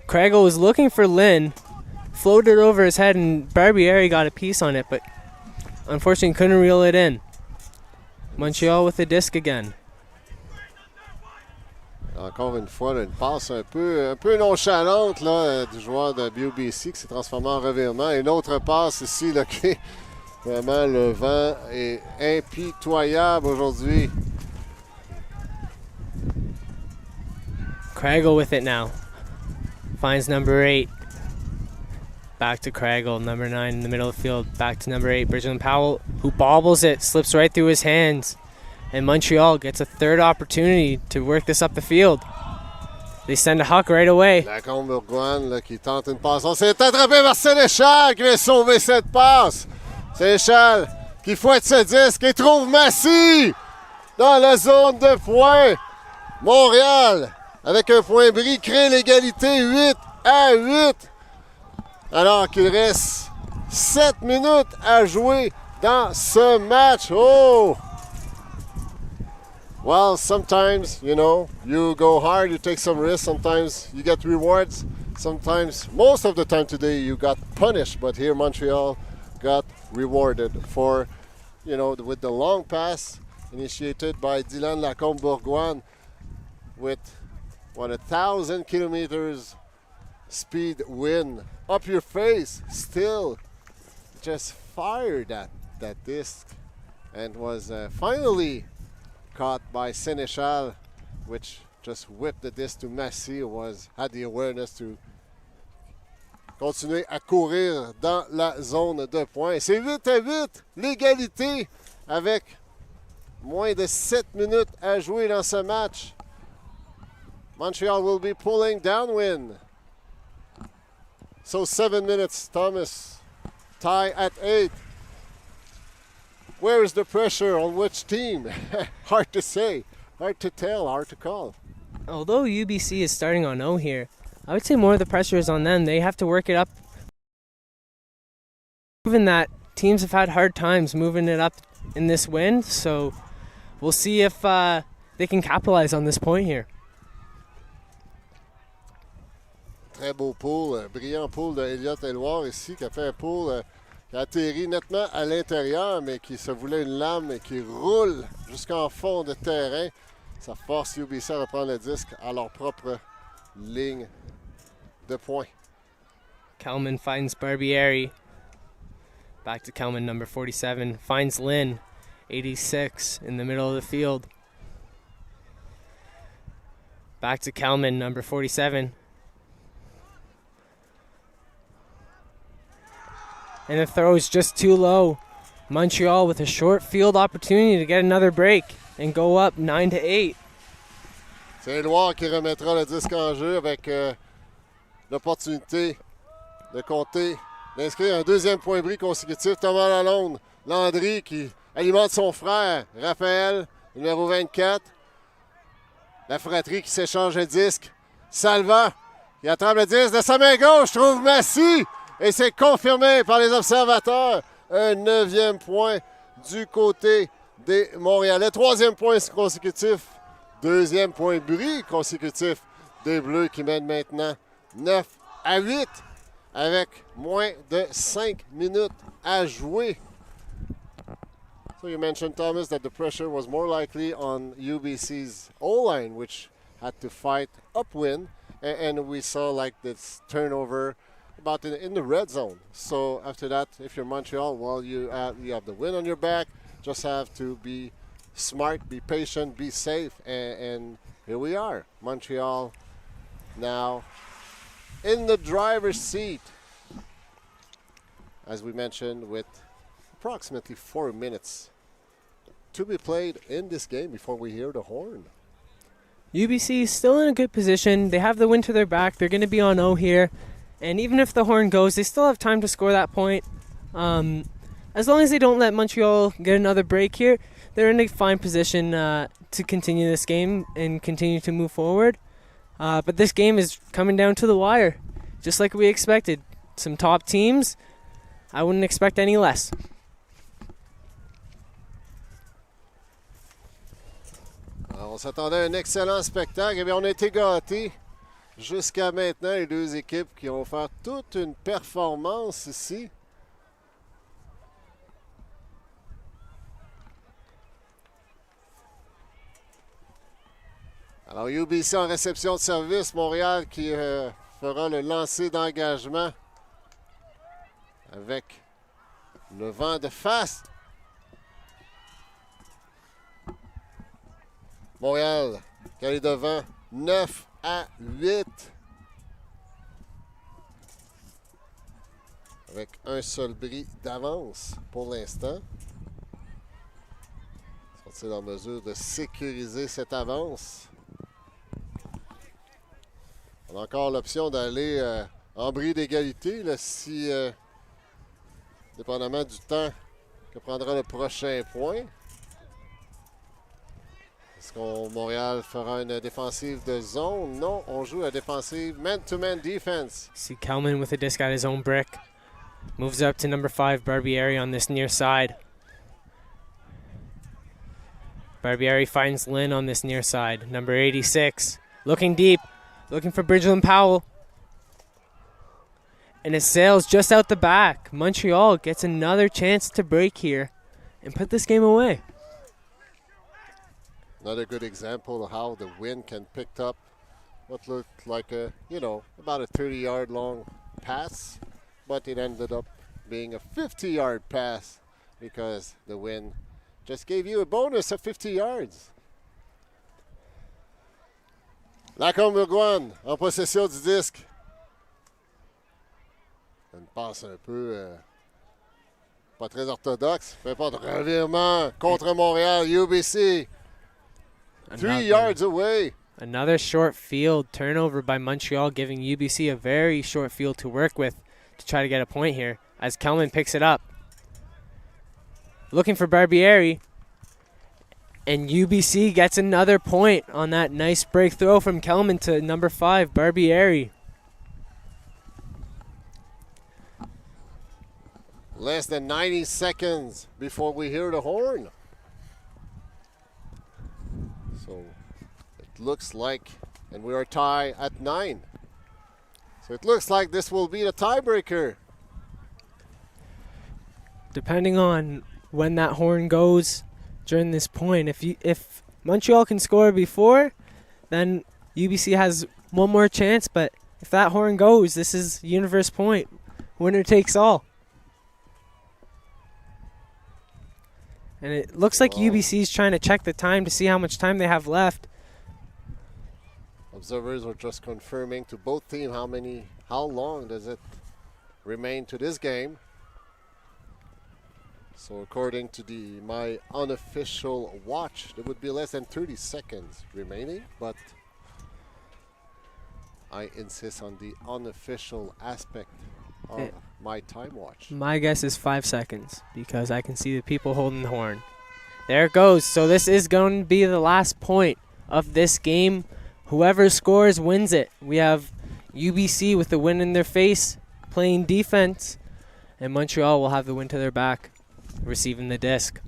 Craigle was looking for Lynn. Floated over his head and Barbieri got a piece on it, but unfortunately couldn't reel it in. Montreal with the disc again. Encore une fois, là, une passe un peu nonchalante là, du joueur de UBC qui s'est transformé en revirement. Une autre passe ici, là, qui vraiment le vent est impitoyable aujourd'hui. Craigle with it now. Finds number 8. Back to Craigle, number 9 in the middle of the field. Back to number 8, Bridgeland Powell, who bobbles it, slips right through his hands. And Montreal gets a third opportunity to work this up the field. They send a huck right away. Lacombe-Bourgoin qui tente une passe. On s'est attrapé par Sénéchal qui vient sauver cette passe. Sénéchal qui fouette ce disque et trouve Massy dans la zone de points. Montréal, avec un point bris, crée l'égalité 8-8. Alors qu'il reste 7 minutes à jouer dans ce match. Oh! Well, sometimes, you know, you go hard, you take some risks. Sometimes you get rewards. Sometimes, most of the time today, you got punished. But here, Montreal got rewarded for, you know, with the long pass initiated by Dylan Lacombe-Bourgoin with 1,000 kilometers speed win. Up your face, still just fired that disc and was finally caught by Sénéchal, which just whipped the disc to Massy, who had the awareness to continuer à courir dans la zone de points. C'est 8-8, l'égalité avec moins de 7 minutes à jouer dans ce match. Montreal will be pulling downwind. So 7 minutes, Thomas. Tie at 8. Where is the pressure on which team? Hard to say, hard to tell, hard to call. Although UBC is starting on 0 here, I would say more of the pressure is on them. They have to work it up. Proven that teams have had hard times moving it up in this wind, so we'll see if they can capitalize on this point here. Très beau pull, brillant pull de Elliott Éloire ici, qui a fait un pull qui a atterri nettement à l'intérieur, mais qui se voulait une lame et qui roule jusqu'en fond de terrain. Ça force UBC à reprendre le disque à leur propre ligne de points. Kelman finds Barbieri. Back to Kelman, number 47. Finds Lynn, 86, in the middle of the field. Back to Kelman, number 47. And the throw is just too low. Montreal with a short field opportunity to get another break and go up 9-8. C'est Éloire qui remettra le disque en jeu avec l'opportunité de compter, d'inscrire un deuxième point bris consécutif. Thomas Lalonde, Landry qui alimente son frère, Raphaël, numéro 24. La fratrie qui s'échange le disque. Salva qui attrape le disque de sa main gauche, trouve Massy. Et c'est confirmé par les observateurs. Un 9e point du côté des Montréalais. 3e point consécutif. 2e point bris consécutif des Bleus qui mènent maintenant 9-8 avec moins de 5 minutes à jouer. So you mentioned, Thomas, that the pressure was more likely on UBC's O-line, which had to fight upwind. And we saw like this turnover about in the red zone. So after that, if you're Montreal, well, you have the win on your back. Just have to be smart, be patient, be safe, and here we are. Montreal now in the driver's seat, as we mentioned, with approximately 4 minutes to be played in this game before we hear the horn. UBC is still in a good position. They have the win to their back. They're going to be on 0 here. And even if the horn goes, they still have time to score that point. As long as they don't let Montreal get another break here, they're in a fine position to continue this game and continue to move forward. But this game is coming down to the wire, just like we expected. Some top teams, I wouldn't expect any less. Alors, on s'attendait à un excellent spectacle. Eh bien, on a été gâtés. Jusqu'à maintenant, les deux équipes qui vont faire toute une performance ici. Alors, UBC en réception de service. Montréal qui fera le lancer d'engagement avec le vent de face. Montréal qui est devant 9-8. Avec un seul bris d'avance pour l'instant. Sont-ils en mesure de sécuriser cette avance? On a encore l'option d'aller en bris d'égalité si, dépendamment du temps que prendra le prochain point. Est-ce que Montréal fera une défensive de zone? Non, on joue la défensive man-to-man defense. See Kelman with a disc at his own brick. Moves up to number 5, Barbieri on this near side. Barbieri finds Lynn on this near side. Number 86, looking deep, looking for Bridgeland Powell. And it sails just out the back. Montreal gets another chance to break here and put this game away. Another good example of how the wind can pick up what looked like a, about a 30-yard long pass, but it ended up being a 50-yard pass because the wind just gave you a bonus of 50 yards. Lacombe-Bourgoin en possession du disque. Une passe un peu pas très orthodoxe. Peu importe, revirement contre Montréal, UBC. 3 yards away. Another short field turnover by Montreal, giving UBC a very short field to work with to try to get a point here as Kelman picks it up. Looking for Barbieri. And UBC gets another point on that nice break throw from Kelman to number 5, Barbieri. Less than 90 seconds before we hear the horn. So it looks like, and we are tied at 9. So it looks like this will be the tiebreaker. Depending on when that horn goes during this point, if Montreal can score before, then UBC has one more chance. But if that horn goes, this is universe point. Winner takes all. And it looks like UBC is trying to check the time to see how much time they have left. Observers are just confirming to both teams how long does it remain to this game. So according to my unofficial watch, there would be less than 30 seconds remaining, but I insist on the unofficial aspect of my time watch. My guess is 5 seconds because I can see the people holding the horn. There it goes. So this is going to be the last point of this game. Whoever scores wins it. We have UBC with the win in their face, playing defense, and Montreal will have the win to their back, receiving the disc.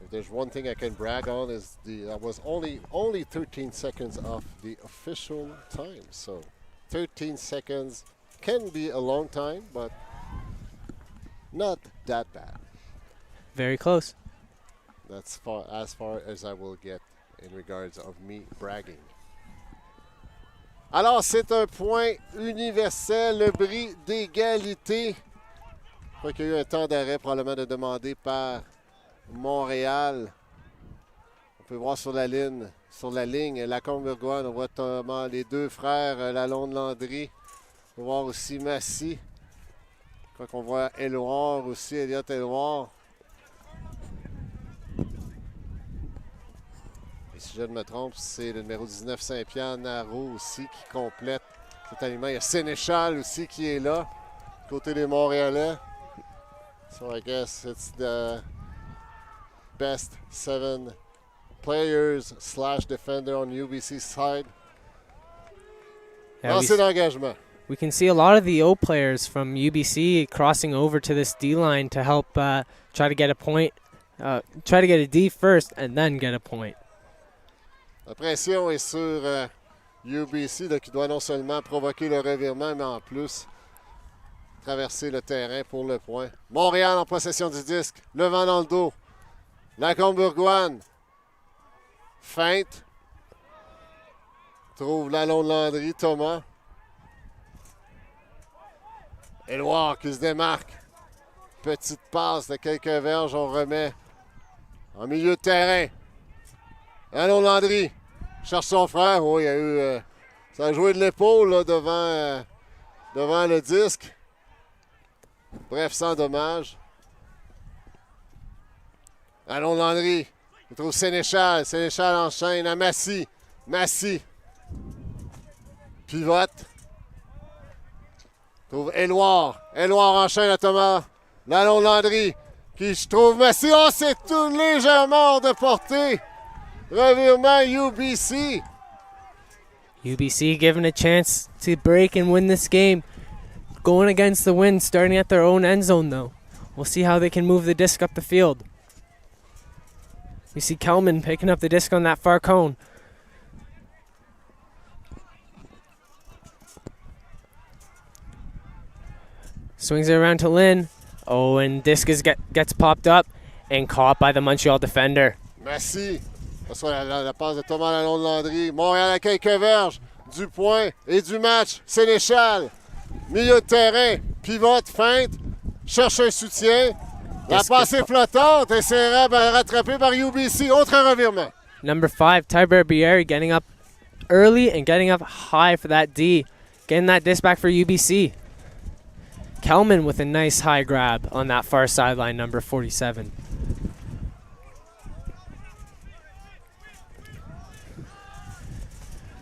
If there's one thing I can brag on is that was only 13 seconds off the official time. So 13 seconds can be a long time, but not that bad. Very close. That's as far as I will get in regards of me bragging. Alors, c'est un point universel, le bris d'égalité. Je crois qu'il y a eu un temps d'arrêt probablement de demander par Montréal. On peut voir sur la ligne, Lacombe-Bourgoin, on voit notamment les deux frères, Lalonde-Landry. On peut voir aussi Massy. Je crois qu'on voit Éloire aussi, Elliot Éloire. Et si je ne me trompe, c'est le numéro 19 Saint-Pierre Narroux aussi qui complète cet alignement. Il y a Sénéchal aussi qui est là, côté des Montréalais. So I guess it's the best 7 players / defender on UBC side. Lancé d'engagement. We can see a lot of the O players from UBC crossing over to this D line to help try to get a point, try to get a D first and then get a point. La pression est sur UBC là, qui doit non seulement provoquer le revirement, mais en plus traverser le terrain pour le point. Montréal en possession du disque. Le vent dans le dos. Lacombe-Bourgoin. Feinte. Trouve Lalonde-Landry, Thomas. Éloire qui se démarque. Petite passe de quelques verges. On remet en milieu de terrain. Lalonde-Landry cherche son frère. Oh, il y a eu... ça a joué de l'épaule là, devant le disque. Bref, sans dommage. Lalonde-Landry. Il trouve Sénéchal. Sénéchal enchaîne à Massy. Massy. Pivote. Trouve Éloire. Éloire enchaîne à Thomas. Lalonde-Landry. Qui je trouve Massy. Oh, c'est tout légèrement hors de portée. Revirement UBC. UBC given a chance to break and win this game. Going against the wind, starting at their own end zone, though. We'll see how they can move the disc up the field. We see Kelman picking up the disc on that far cone. Swings it around to Lynn. Oh, and disc gets popped up. and caught by the Montreal defender. Merci. Reçoit la passe de Thomas Lalonde-Landry. Montréal à quelques verges du point et du match. Sénéchal, milieu de terrain, pivote, feinte, cherche un soutien. La passe est flottante et c'est rattrapé par UBC. Autre revirement. Number 5, Ty Barbieri getting up early and getting up high for that D. Getting that disc back for UBC. Kelman with a nice high grab on that far sideline, number 47.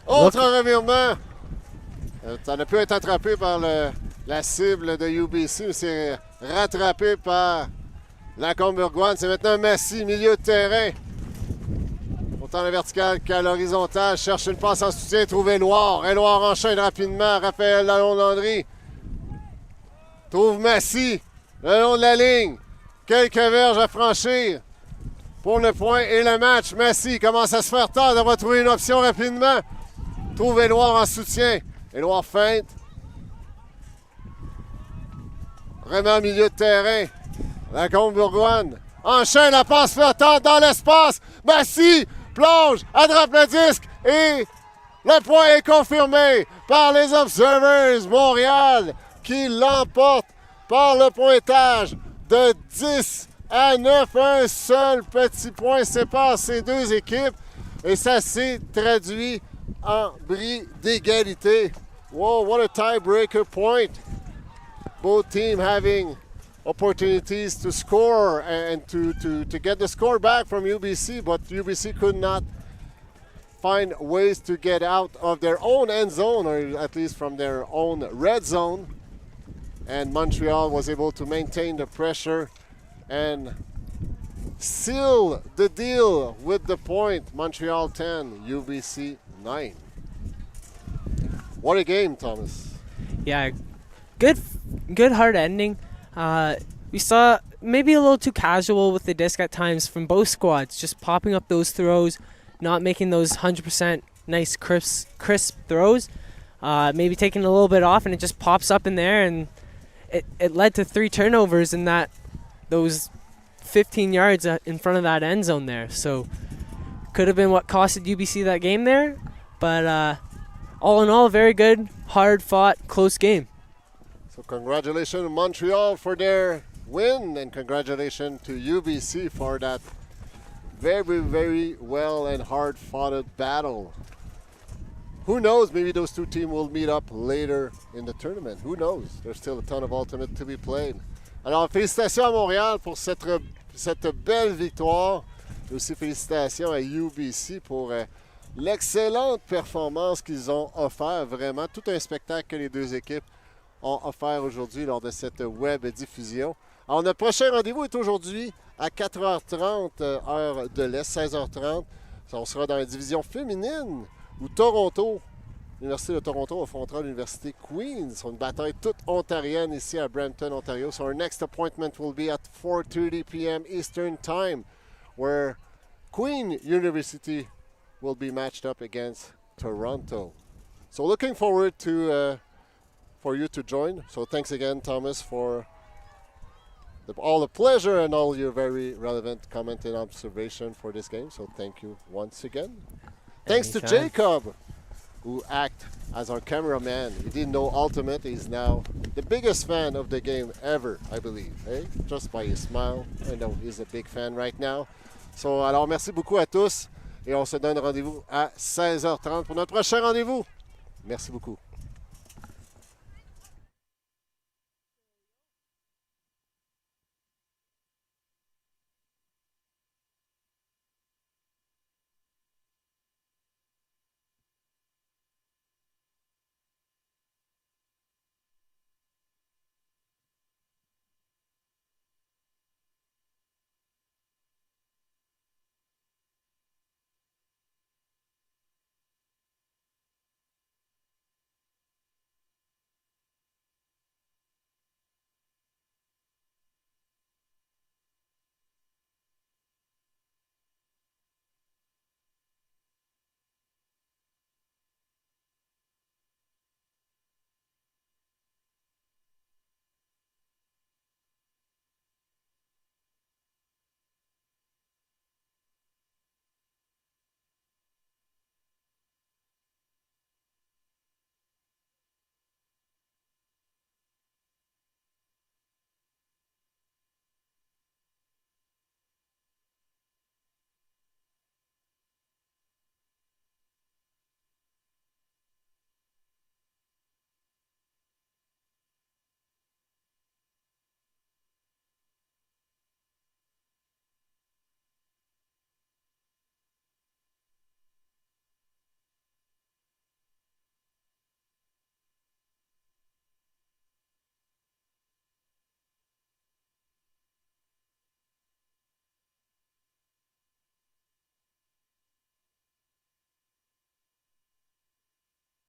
Autre revirement. Ça a pu être attrapé par la cible de UBC, mais c'est rattrapé par la Comburgoine. C'est maintenant Massy, milieu de terrain. Autant à la verticale qu'à l'horizontale. Cherche une passe en soutien, trouve Éloire. Éloire enchaîne rapidement. Raphaël Lalonde-Landry trouve Massy le long de la ligne. Quelques verges à franchir pour le point et le match. Massy commence à se faire tard, devra trouver une option rapidement. Trouve Éloire en soutien. Éloire feinte. Vraiment milieu de terrain. La Comte-Bourgogne enchaîne la passe flottante dans l'espace. Massy plonge, attrape le disque et le point est confirmé par les Observers. Montréal qui l'emporte par le pointage de 10-9. Un seul petit point sépare ces deux équipes et ça s'est traduit en bris d'égalité. Whoa, what a tiebreaker point. Both teams having opportunities to score and to get the score back from UBC, but UBC could not find ways to get out of their own end zone, or at least from their own red zone. And Montreal was able to maintain the pressure and seal the deal with the point. Montreal 10, UBC 9. What a game, Thomas. Yeah, good hard ending. We saw maybe a little too casual with the disc at times from both squads, just popping up those throws, not making those 100% nice crisp throws. Maybe taking a little bit off and it just pops up in there, and it led to 3 turnovers in those 15 yards in front of that end zone there. So could have been what costed UBC that game there, but all in all, very good, hard-fought, close game. So congratulations to Montreal for their win, and congratulations to UBC for that very, very well and hard-fought battle. Who knows, maybe those two teams will meet up later in the tournament. Who knows? There's still a ton of ultimate to be played. Alors, félicitations à Montréal pour cette belle victoire. Et aussi félicitations à UBC pour l'excellente performance qu'ils ont offert. Vraiment, tout un spectacle que les deux équipes ont offert aujourd'hui lors de cette web diffusion. Alors, notre prochain rendez-vous est aujourd'hui à 4h30, heure de l'Est, 16h30. On sera dans la division féminine où Toronto, l'Université de Toronto affrontera l'Université Queen's. C'est une bataille toute ontarienne ici à Brampton, Ontario. So our next appointment will be at 4:30 p.m. Eastern Time, where Queen University will be matched up against Toronto. So looking forward to for you to join. So thanks again, Thomas, for all the pleasure and all your very relevant comment and observation for this game. So thank you once again. Thanks to Jacob, who acted as our cameraman. He didn't know Ultimate. He's now the biggest fan of the game ever, I believe. Eh? Just by his smile. I know he's a big fan right now. So, alors, merci beaucoup à tous. Et on se donne rendez-vous à 16h30 pour notre prochain rendez-vous. Merci beaucoup.